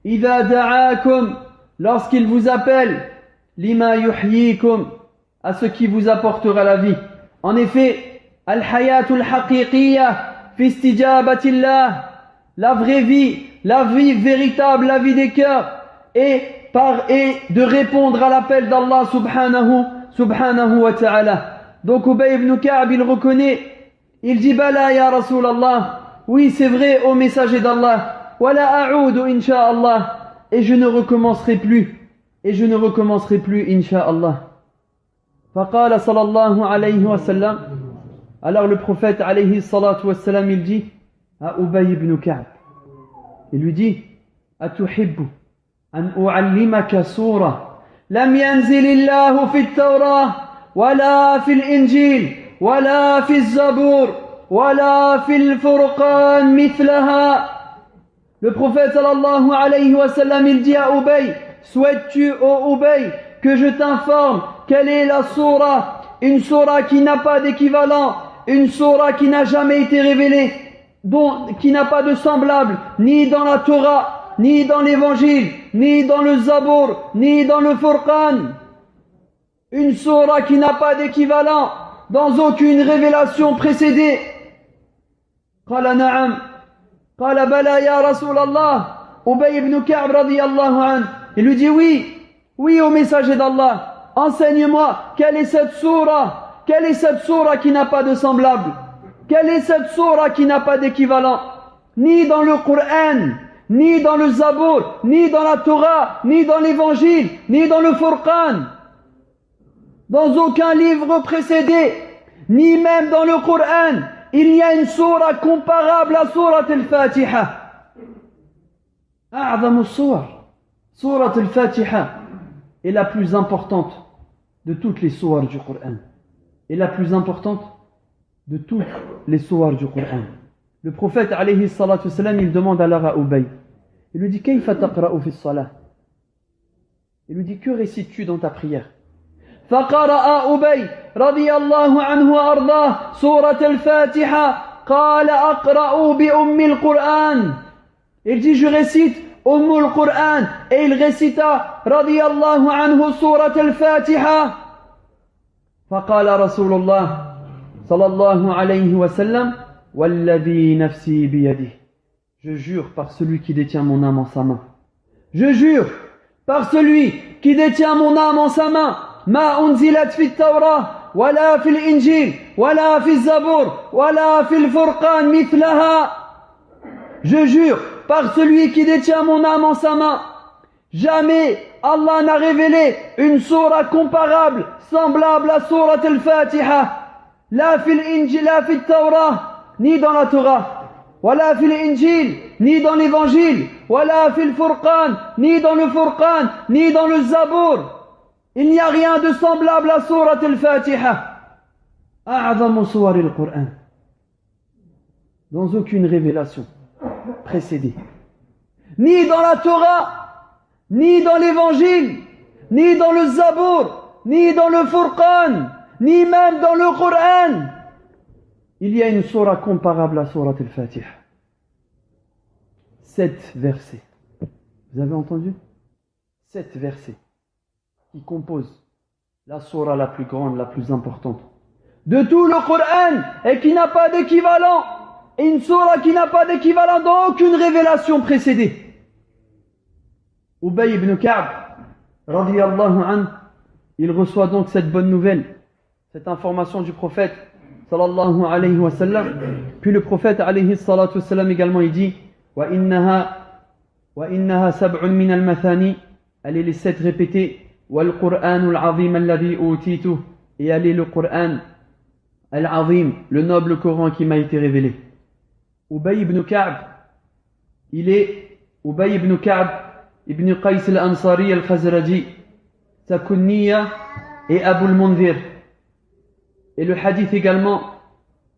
idha da'akum, lorsqu'il vous appelle, lima yuhyikum, à ce qui vous apportera la vie. En effet, al-hayatul haqiqiyya fi istijabatillah, la vraie vie, la vie véritable, la vie des cœurs, et de répondre à l'appel d'Allah subhanahu wa ta'ala. Donc Ubay ibn Ka'b, il reconnaît, il dit Bala ya Rasulallah, oui c'est vrai ô messager d'Allah, wala a'udu insha'Allah, et je ne recommencerai plus, insha'Allah. Faqala sallallahu alayhi wa sallam, alors le prophète alayhi salatu wa sallam, il dit à Ubay ibn Ka'b, il lui dit Atuhibbu an u'allimaka surah lam yanzilillahu fit Tawrah wala fil Injil wala fil Zabur wala fil Furqan mithlaha. Le prophète sallallahu alayhi wa sallam, il dit à Ubay, souhaites-tu ô Ubay que je t'informe quelle est la sourate, une sourate qui n'a pas d'équivalent, une sourate qui n'a jamais été révélée, qui n'a pas de semblable, ni dans la Torah, ni dans l'évangile, ni dans le Zabour, ni dans le Furqan. Une sourate qui n'a pas d'équivalent dans aucune révélation précédée. Qala na'am, qala bala ya Rasulallah. Ubay ibn Ka'b radiyallahu anhu, il lui dit oui, oui au messager d'Allah, enseigne-moi quelle est cette sourate, quelle est cette sourate qui n'a pas de semblable, quelle est cette sourate qui n'a pas d'équivalent, ni dans le Coran, ni dans le Zabour, ni dans la Torah, ni dans l'évangile, ni dans le Furqan, dans aucun livre précédé, ni même dans le Coran, il y a une sourate comparable à sourate al-Fatiha. أعظم الصور سورة الفاتحة est la plus importante de toutes les sourates du Coran, est la plus importante de toutes les sourates du Coran. Le prophète alayhi salatu wassalam, il demande alors à Ubay, il lui dit كيف تقرأ في الصلاة, il lui dit que récites-tu dans ta prière? فقرأ أبي رضي الله عنه وأرضاه سورة الفاتحة قال أقرأ بأم القرآن. Il dit je récite Ummul Qur'an, et il récita radiyallahu anhu surat al-Fatiha. فقال رسول الله صلى الله عليه وسلم والذي نفسي بيده, je jure par celui qui détient mon âme en sa main, je jure par celui qui détient mon âme en sa main, ما أنزلت في التوراة ولا في الإنجيل ولا في الزبور ولا في الفرقان مثلها. Je jure par celui qui détient mon âme en sa main, jamais Allah n'a révélé une sourate comparable, semblable à sourate al-Fatiha, la fil Injil, la fil Torah, ni dans la Torah, wala fil Injil, ni dans l'évangile, wala fil Furqan, ni dans le Furqan, ni dans le Zabour. Il n'y a rien de semblable à sourate al-Fatiha. A'zamu suwar al-Qur'an. Dans aucune révélation précédée, ni dans la Torah, ni dans l'évangile, ni dans le Zabour, ni dans le Furqan, ni même dans le Coran, il y a une sourate comparable à sourate al-Fatiha. 7 versets. Vous avez entendu? 7 versets qui composent la sourate la plus grande, la plus importante de tout le Coran, et qui n'a pas d'équivalent. Une sourate qui n'a pas d'équivalent dans aucune révélation précédée. Ubay ibn Ka'b radiyallahu anhu, il reçoit donc cette bonne nouvelle, cette information du prophète sallallahu alayhi wa sallam. Puis le prophète alayhi salatu wa sallam également, il dit wa innaha sab'un min al-mathani, elle est les 7 répétés, wal Qur'anul azim alladhi utitu, et elle est le Qur'an al-azim, le noble Coran qui m'a été révélé. Ubay ibn Ka'b, il est Ubay ibn Ka'b ibn Qais al-Ansari al-Khazraji, sa kunniya est Abu al-Mundhir. Et le hadith également,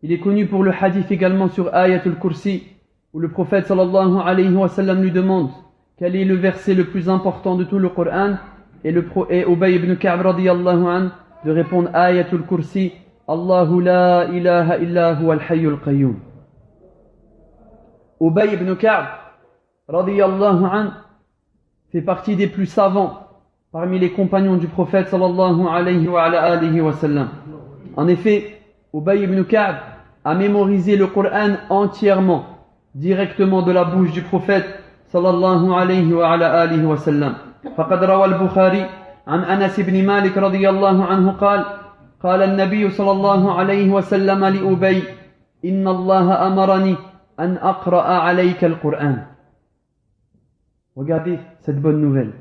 il est connu pour le hadith également sur Ayatul Kursi, où le prophète sallallahu alayhi wa sallam lui demande quel est le verset le plus important de tout le Coran, et Ubay ibn Ka'b radiyallahu anhu de répondre Ayatul Kursi, Allahu la ilaha illa huwa al-hayyul qayyum. Ubay ibn Ka'b radiyallahu anhu fait partie des plus savants parmi les compagnons du prophète sallallahu alayhi wa sallam. En effet, Ubay ibn Ka'b a mémorisé le Coran entièrement, directement de la bouche du prophète sallallahu alayhi wa sallam. فقد روى البخاري عن أنس بن مالك رضي الله عنه قال قال النبي صلى الله عليه وسلم لأبي إن الله أمرني أن أقرأ عليك القرآن. Regardez cette bonne nouvelle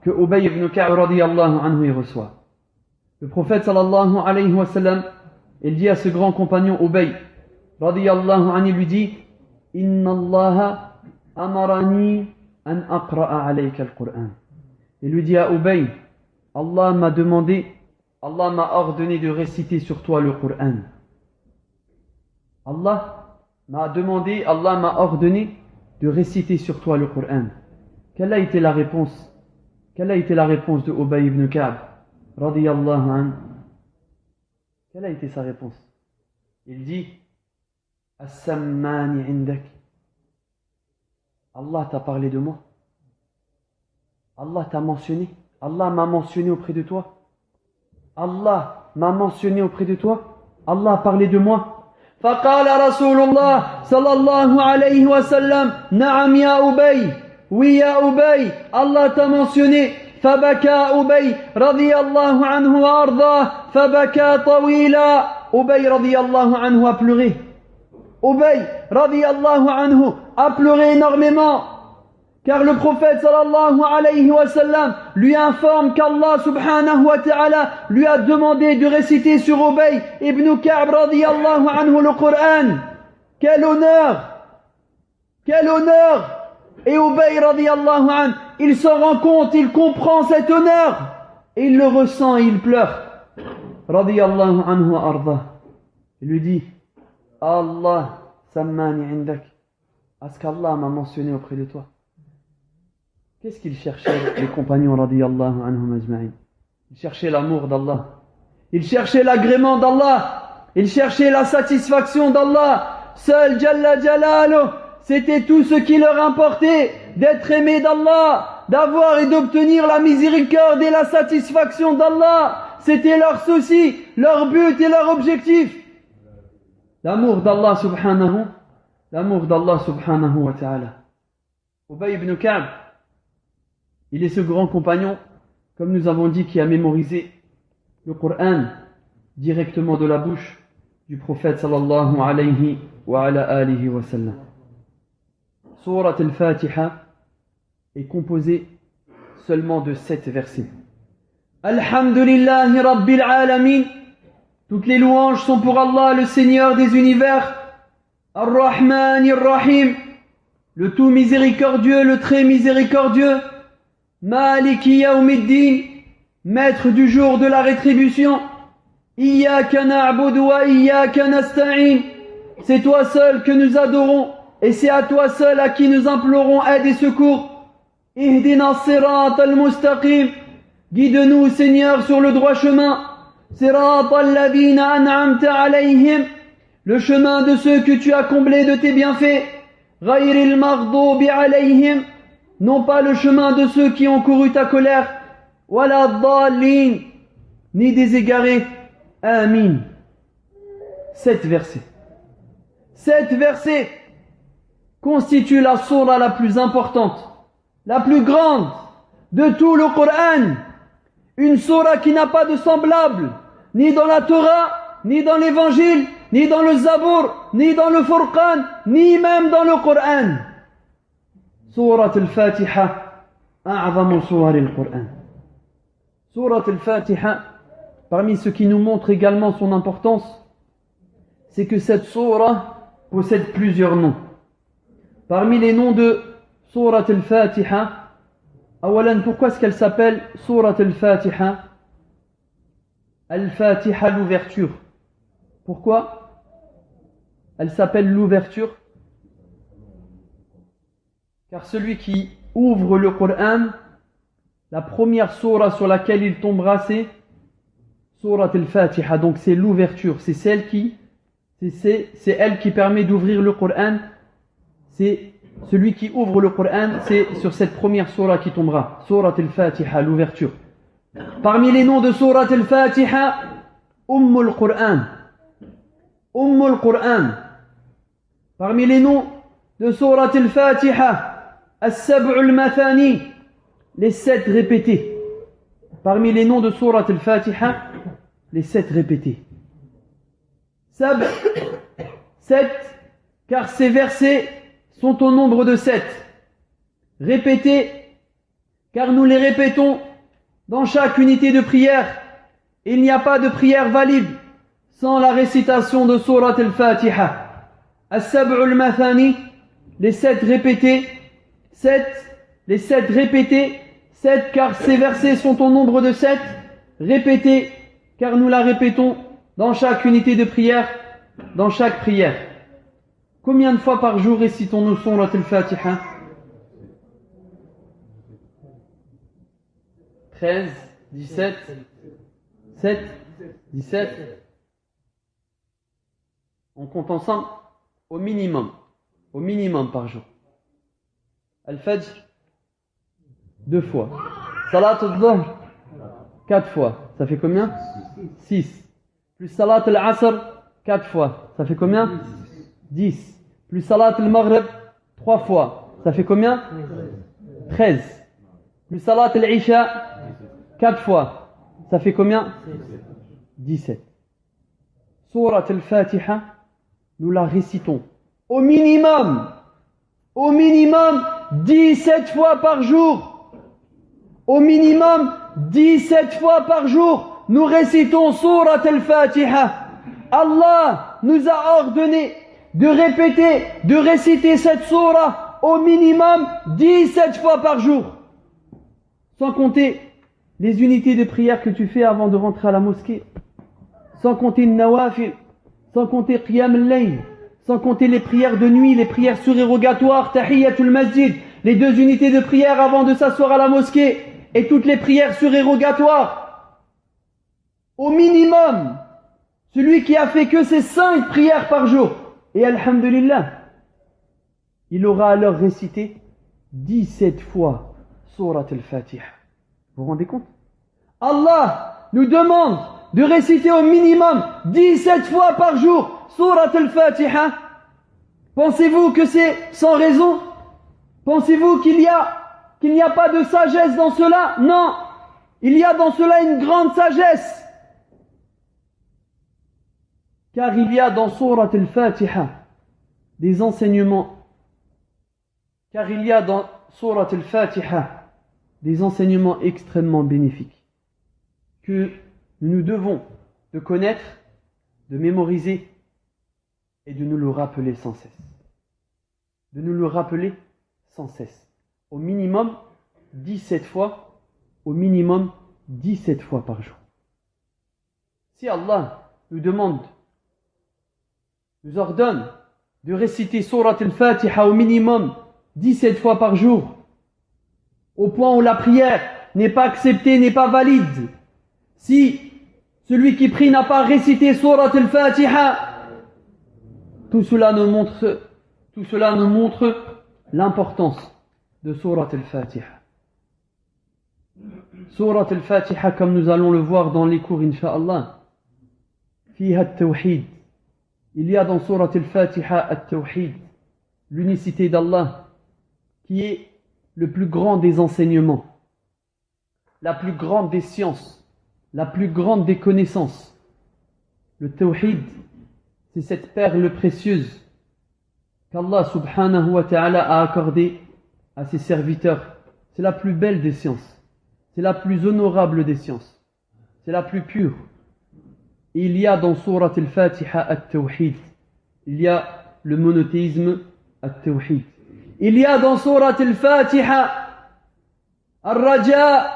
que Ubay ibn Ka'b radiyallahu anhu y reçoit. Le prophète sallallahu alayhi wa sallam, il dit à ce grand compagnon Ubay radiyallahu anhu, lui dit Inna Allah amarani an aqra'a alayka al-Qur'an. Il lui dit à Ubay, Allah m'a ordonné de réciter sur toi le Qur'an. Allah m'a ordonné de réciter sur toi le Qur'an. Quelle a été la réponse de Ubay ibn Ka'b radiyallahu anhu? Quelle a été sa réponse? Il dit As-sammani indak. Allah t'a parlé de moi. Allah t'a mentionné. Allah m'a mentionné auprès de toi. Allah m'a mentionné auprès de toi. Allah a parlé de moi. فقال رسول الله صلى الله عليه وسلم نعم يا أبي. Oui يا أبي, Allah t'a mentionné. فبكى أبي رضي الله عنه وأرضاه فبكى طويلا. أبي رضي الله عنه a pleuré. Ubay radiyallahu anhu a pleuré énormément, car le prophète sallallahu alayhi wa sallam lui informe qu'Allah subhanahu wa ta'ala lui a demandé de réciter sur Ubay ibn Ka'b radiyallahu anhu le Coran. Quel honneur! Quel honneur! Et Ubay radiyallahu anhu, il s'en rend compte, il comprend cet honneur, et il le ressent et il pleure. Radiyallahu anhu wa arda. Il lui dit Allah sammani indak. Est-ce qu'Allah m'a mentionné auprès de toi? Qu'est-ce qu'ils cherchaient, les compagnons radiyallahu anhum ajma'in? Ils cherchaient l'amour d'Allah. Ils cherchaient l'agrément d'Allah. Ils cherchaient la satisfaction d'Allah. Seul Jalla Jalaluh, c'était tout ce qui leur importait, d'être aimé d'Allah, d'avoir et d'obtenir la miséricorde et la satisfaction d'Allah. C'était leur souci, leur but et leur objectif. L'amour d'Allah subhanahu wa ta'ala. Ubay ibn Ka'b, il est ce grand compagnon, comme nous avons dit, qui a mémorisé le Coran directement de la bouche du prophète sallallahu alayhi wa ala alihi wa sallam. Surat al-Fatiha est composée seulement de 7 versets. Alhamdulillahi Rabbil Alamin. Toutes les louanges sont pour Allah, le Seigneur des univers. Ar-Rahman Ar-Rahim, le tout miséricordieux, le très miséricordieux. Maliki Yawmiddin, maître du jour de la rétribution. Iyyaka na'budu wa iyyaka nasta'in. C'est toi seul que nous adorons, et c'est à toi seul à qui nous implorons aide et secours. Ihdina as-sirat al-mustaqim. Guide-nous, Seigneur, sur le droit chemin. Sirat alladhina an'amta alayhim. Le chemin de ceux que tu as comblés de tes bienfaits. Ghayril maghdubi alayhim. Non pas le chemin de ceux qui ont couru ta colère. Wala dhalin. Ni des égarés. Amin. 7 versets. 7 versets constituent la sourate la plus importante, la plus grande de tout le Coran. Une sourate qui n'a pas de semblable, ni dans la Torah, ni dans l'Évangile, ni dans le Zabour, ni dans le Furqan, ni même dans le Coran. Surat al-Fatiha, a'zamu suwar al-Quran. Surat al-Fatiha, parmi ce qui nous montre également son importance, c'est que cette sourate possède plusieurs noms. Parmi les noms de Surat al-Fatiha, awalan, pourquoi est-ce qu'elle s'appelle Surat al-Fatiha? Al-Fatiha, l'ouverture. Pourquoi elle s'appelle l'ouverture? Car celui qui ouvre le Coran, la première sourate sur laquelle il tombera, c'est Surat al-Fatiha. Donc c'est l'ouverture, c'est elle qui permet d'ouvrir le Coran. C'est celui qui ouvre le Coran, c'est sur cette première sourate qui tombera. Surat al-Fatiha, l'ouverture. Parmi les noms de Surat al-Fatiha, Ummul Quran. Ummul Quran. Parmi les noms de Surat al-Fatiha, As-Sab'ul Mathani, les 7 répétés. Parmi les noms de Surat al-Fatiha, les 7 répétés. 7, car ces versets sont au nombre de 7. Répétés, car nous les répétons dans chaque unité de prière. Il n'y a pas de prière valide sans la récitation de Surat al-Fatiha. As-sab'u al-mathani, les 7 répétés. 7, les 7 répétés. 7, car ces versets sont au nombre de 7. Répétés, car nous la répétons dans chaque unité de prière, dans chaque prière. Combien de fois par jour récitons-nous Surat al-Fatiha? 13, 17, 7, 17. On compte ensemble au minimum par jour. Al-Fajr, 2 fois. Salat al-Dhuhr, 4 fois. Ça fait combien? 6. Plus Salat al-Asr, 4 fois. Ça fait combien? 10. Plus Salat al-Maghrib, 3 fois. Ça fait combien? 13. Plus Salat al-Isha, 4 fois. Ça fait combien? 17. Surat al-Fatiha, nous la récitons au minimum 17 fois par jour. Au minimum 17 fois par jour, nous récitons Surat al-Fatiha. Allah nous a ordonné de répéter, de réciter cette surah au minimum 17 fois par jour. Sans compter les unités de prière que tu fais avant de rentrer à la mosquée. Sans compter le nawafil, sans compter qiyam al-layl, sans compter les prières de nuit, les prières surérogatoires, tahiyyatul masjid, les 2 unités de prière avant de s'asseoir à la mosquée, et toutes les prières surérogatoires. Au minimum, celui qui a fait que ces 5 prières par jour, et alhamdulillah, il aura alors récité 17 fois Surat al-Fatiha. Vous vous rendez compte? Allah nous demande de réciter au minimum 17 fois par jour Surat al-Fatiha. Pensez-vous que c'est sans raison? Pensez-vous qu'il n'y a pas de sagesse dans cela? Non, il y a dans cela une grande sagesse. Car il y a dans Surat al-Fatiha des enseignements. Car il y a dans Surat al-Fatiha des enseignements extrêmement bénéfiques que nous devons de connaître, de mémoriser et de nous le rappeler sans cesse. De nous le rappeler sans cesse. Au minimum 17 fois, au minimum 17 fois par jour. Si Allah nous demande, nous ordonne de réciter Surat al-Fatiha au minimum 17 fois par jour, au point où la prière n'est pas acceptée, n'est pas valide, si celui qui prie n'a pas récité Surat al-Fatiha, tout cela nous montre l'importance de Surat al-Fatiha. Surat al-Fatiha, comme nous allons le voir dans les cours, incha'Allah, fiha at-tawhid. Il y a dans Surat al-Fatiha at-tawhid, l'unicité d'Allah, qui est le plus grand des enseignements, la plus grande des sciences, la plus grande des connaissances. Le tawhid, c'est cette perle précieuse qu'Allah subhanahu wa ta'ala a accordée à ses serviteurs. C'est la plus belle des sciences, c'est la plus honorable des sciences, c'est la plus pure. Et il y a dans Surat al-Fatiha at-tawhid, il y a le monothéisme at-tawhid. Il y a dans Surat al-Fatiha al-Raja,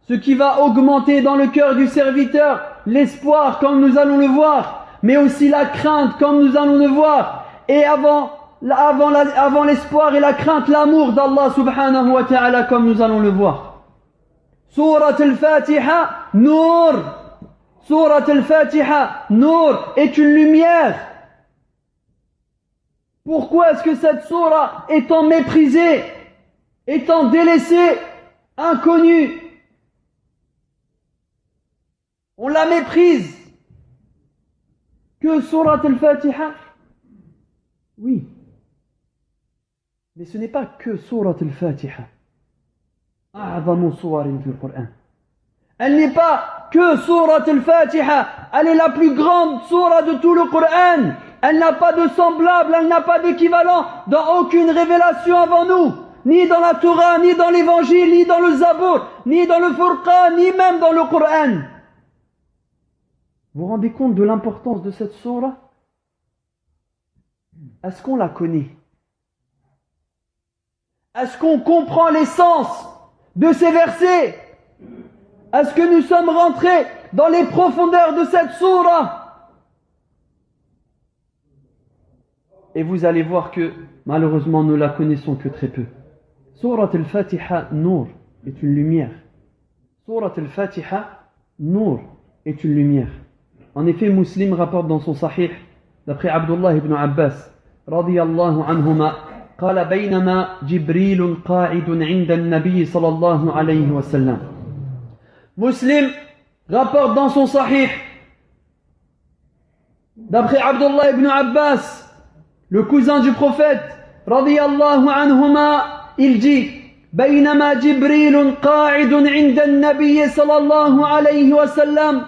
ce qui va augmenter dans le cœur du serviteur l'espoir, comme nous allons le voir, mais aussi la crainte, comme nous allons le voir. Et avant l'espoir et la crainte, l'amour d'Allah subhanahu wa ta'ala, comme nous allons le voir. Surat al-Fatiha, Nour. Surat al-Fatiha, Nour, est une lumière. Pourquoi est-ce que cette surah, étant méprisée, étant délaissée, inconnue, on la méprise? Que Surat al-Fatiha? Oui. Mais ce n'est pas que Surat al-Fatiha. أعظم سور في القرآن. Elle n'est pas que Surat al-Fatiha, elle est la plus grande surah de tout le Coran. Elle n'a pas de semblable, elle n'a pas d'équivalent dans aucune révélation avant nous. Ni dans la Torah, ni dans l'Évangile, ni dans le Zabour, ni dans le Furqan, ni même dans le Coran. Vous vous rendez compte de l'importance de cette surah? Est-ce qu'on la connaît? Est-ce qu'on comprend l'essence de ces versets? Est-ce que nous sommes rentrés dans les profondeurs de cette surah? Et vous allez voir que malheureusement nous la connaissons que très peu. Surat al-Fatiha, Nour, est une lumière. Surat al-Fatiha, Nour, est une lumière. En effet, Muslim rapporte dans son Sahih, d'après Abdullah ibn Abbas, radiyallahu anhuma, قال بينما جبريل قاعد عند النبي صلى الله عليه وسلم. Muslim rapporte dans son Sahih, d'après Abdullah ibn Abbas, le cousin du prophète, radiyallahu anhuma, il dit بينما جبريل قاعد عند النبي صلى الله عليه وسلم.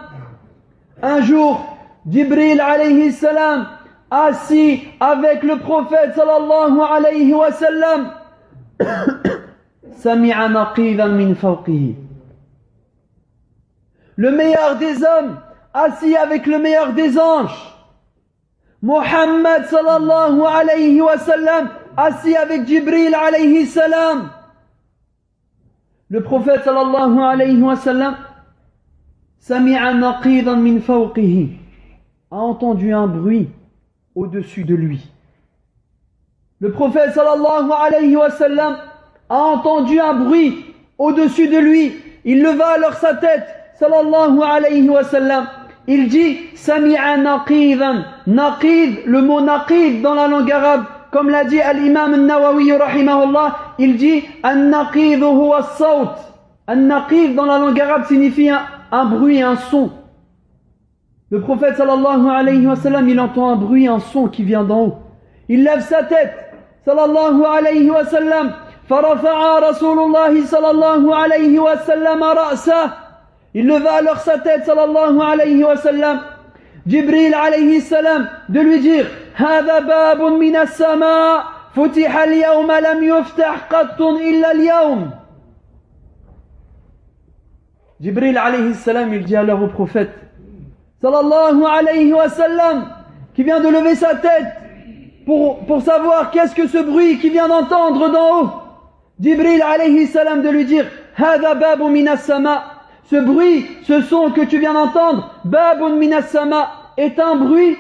Un jour, Jibril alayhi salam, assis avec le prophète sallallahu alayhi wa sallam, sami'a naqidan min fawqihi. Le meilleur des hommes, assis avec le meilleur des anges. Muhammad sallallahu alayhi wa sallam, assis avec Jibril alayhi salam. Le prophète sallallahu alayhi wa sallam, sami'a naqidan min fawqihi, a entendu un bruit au-dessus de lui. Le prophète sallallahu alayhi wa sallam a entendu un bruit au-dessus de lui. Il leva alors sa tête, sallallahu alayhi wa sallam. Il dit sami'a naqidan. Naqid, le mot naqid dans la langue arabe, comme l'a dit al-imam al-Nawawi rahimahullah, il dit an-naqid huwa as-sawt. An-naqid dans la langue arabe signifie un bruit, un son. Le prophète sallallahu alayhi wa sallam, il entend un bruit, un son qui vient d'en haut. Il lève sa tête, sallallahu alayhi wa sallam. Farafa'a Rasulullah sallallahu alayhi wa sallam ra'sa. Il leva alors sa tête, sallallahu alayhi wa sallam. Jibril alayhi salam, de lui dire Hadha babun min as-sama' futiha al-yawma lam yuftah qattun illa al-yawm. Jibril alayhi salam, il dit alors au prophète sallallahu alayhi wa sallam, qui vient de lever sa tête pour savoir qu'est-ce que ce bruit qu'il vient d'entendre d'en haut. Jibril alayhi salam, de lui dire Hadha babun min as-sama'. Ce bruit, ce son que tu viens d'entendre, babun min as-sama', est un bruit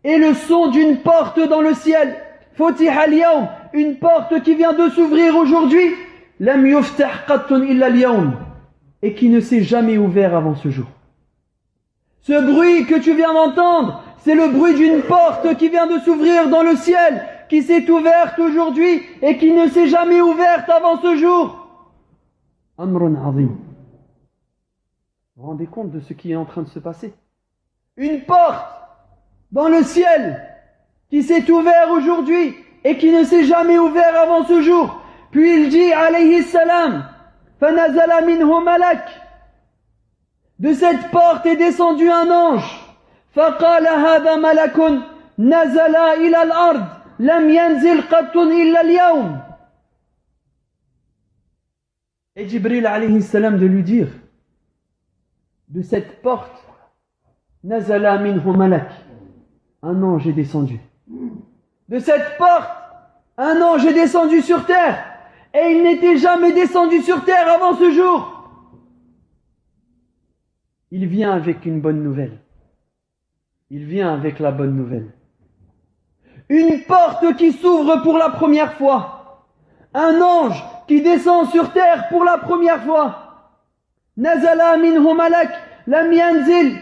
et le son d'une porte dans le ciel. Futiha al-yawm, une porte qui vient de s'ouvrir aujourd'hui. Lam yuftah qattun illa al-yawm, et qui ne s'est jamais ouvert avant ce jour. Ce bruit que tu viens d'entendre, c'est le bruit d'une porte qui vient de s'ouvrir dans le ciel, qui s'est ouverte aujourd'hui et qui ne s'est jamais ouverte avant ce jour. Amrun azim. Vous vous rendez compte de ce qui est en train de se passer? Une porte dans le ciel qui s'est ouverte aujourd'hui et qui ne s'est jamais ouverte avant ce jour. Puis il dit, alayhi salam, fanazala minhu malak. De cette porte est descendu un ange. فقال هذا ملك نزل إلى الأرض لم ينزل قط إلا اليوم. Et Jibril alayhi salam de lui dire, de cette porte, nazala minhu malak, un ange est descendu. De cette porte, un ange est descendu sur terre, et il n'était jamais descendu sur terre avant ce jour. Il vient avec une bonne nouvelle. Il vient avec la bonne nouvelle. Une porte qui s'ouvre pour la première fois. Un ange qui descend sur terre pour la première fois. Nazala minhu malak lam yanzil.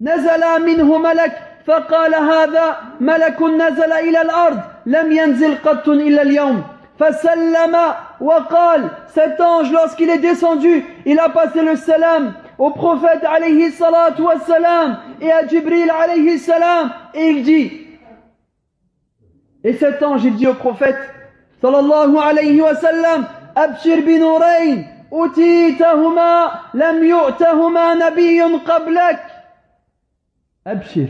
Nazala minhu malak faqala hadha malakun nazala ila al-ard lam yanzil qattun illa al-yawm. Fasallama wa qal. Cet ange, lorsqu'il est descendu, il a passé le salam au prophète alayhi salatu wa salam et à Jibril alayhi salam, et il dit, et cet ange il dit au prophète sallallahu alayhi wa sallam, abshir bi nourayn أوتيتهما لم يؤتهما نبي قبلك أبشر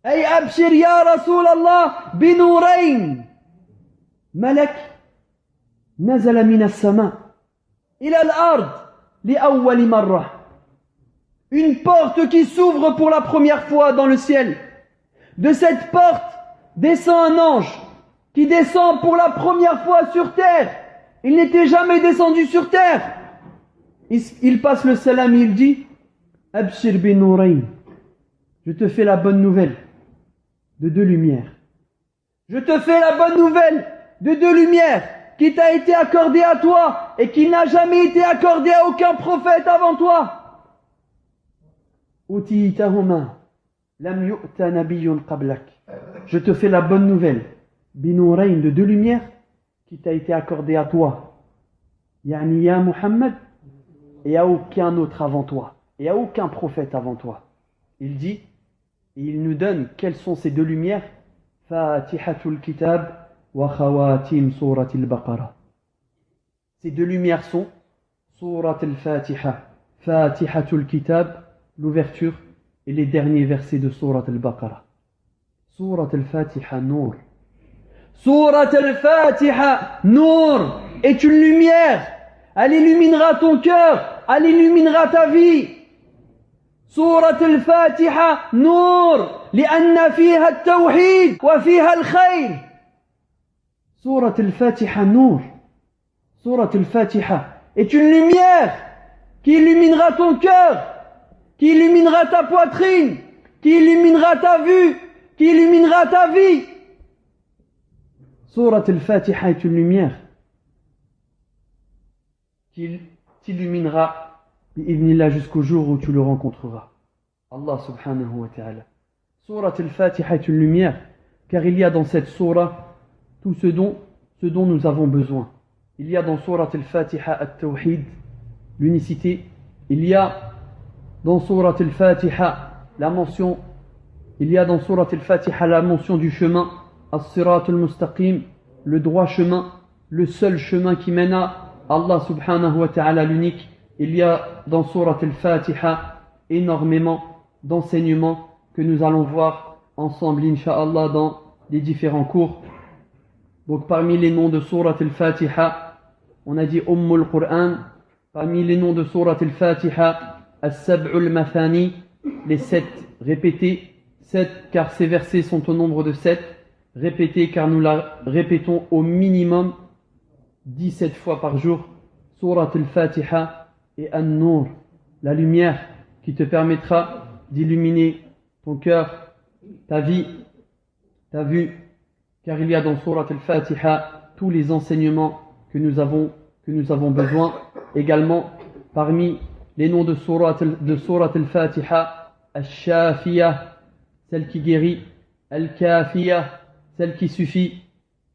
أي أبشر يا رسول الله بنورين ملك نزل من السماء إلى الأرض لأول مرة. Une porte qui s'ouvre pour la première fois dans le ciel. De cette porte descend un ange qui descend pour la première fois sur terre. Il n'était jamais descendu sur terre. Il passe le salam et il dit Abshir bin Nourayn. Je te fais la bonne nouvelle de deux lumières. Je te fais la bonne nouvelle de deux lumières qui t'a été accordée à toi et qui n'a jamais été accordée à aucun prophète avant toi. Utitahuma lam yu'ta nabiyyun qablak. Je te fais la bonne nouvelle binurayn de deux lumières qui t'a été accordée à toi. Yani ya Muhammad, et à aucun autre avant toi, et à aucun prophète avant toi. Il dit, et il nous donne quelles sont ces deux lumières. Fatihatul kitab wa khawatim surat al-Baqarah. Ces deux lumières sont surat al-Fatiha, Fatihatul kitab, l'ouverture et les derniers versets de surat al-Baqarah. Surat al-Fatiha Nour. Surat al-Fatiha Nour est une lumière. Elle illuminera ton cœur, elle illuminera ta vie. Surat al-Fatiha Nour لأن فيها التوحيد وفيها الخير. Surat al-Fatiha Nour. Surat al-Fatiha est une lumière qui illuminera ton cœur, qui illuminera ta poitrine, qui illuminera ta vue, qui illuminera ta vie. Surat al-Fatiha est une lumière qui t'illuminera bi'idhnillah jusqu'au jour où tu le rencontreras. Allah subhanahu wa ta'ala. Surat al-Fatiha est une lumière car il y a dans cette surah tout ce dont nous avons besoin. Il y a dans Surat al-Fatiha at-Tawhid, l'unicité. Il y a dans Surat al-Fatiha la mention, la mention du chemin, as-Sirat al-Mustaqim, le droit chemin, le seul chemin qui mène à Allah subhanahu wa ta'ala l'unique. Il y a dans Surat al-Fatiha énormément d'enseignements que nous allons voir ensemble, incha'Allah, dans les différents cours. Donc parmi les noms de Surat al-Fatiha, on a dit Ummul Qur'an. Parmi les noms de Surat al-Fatiha, As-Sab'ul Mathani, les 7 répétés. 7 car ces versets sont au nombre de 7. Répétés car nous la répétons au minimum 17 fois par jour. Surat al-Fatiha et An-Nur, la lumière qui te permettra d'illuminer ton cœur, ta vie, ta vue, car il y a dans Surat al-Fatiha tous les enseignements que nous avons besoin. Également, parmi les noms de Surat al-Fatiha, Al-Shafiyah, celle qui guérit, Al-Kafiyah, celle qui suffit,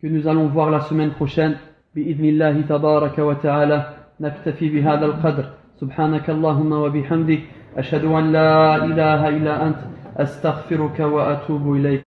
que nous allons voir la semaine prochaine. Bi'idhnillahi tabaraka wa ta'ala. نكتفي بهذا القدر. سبحانك اللهم وبحمدك أشهد أن لا إله إلا أنت أستغفرك وأتوب إليك.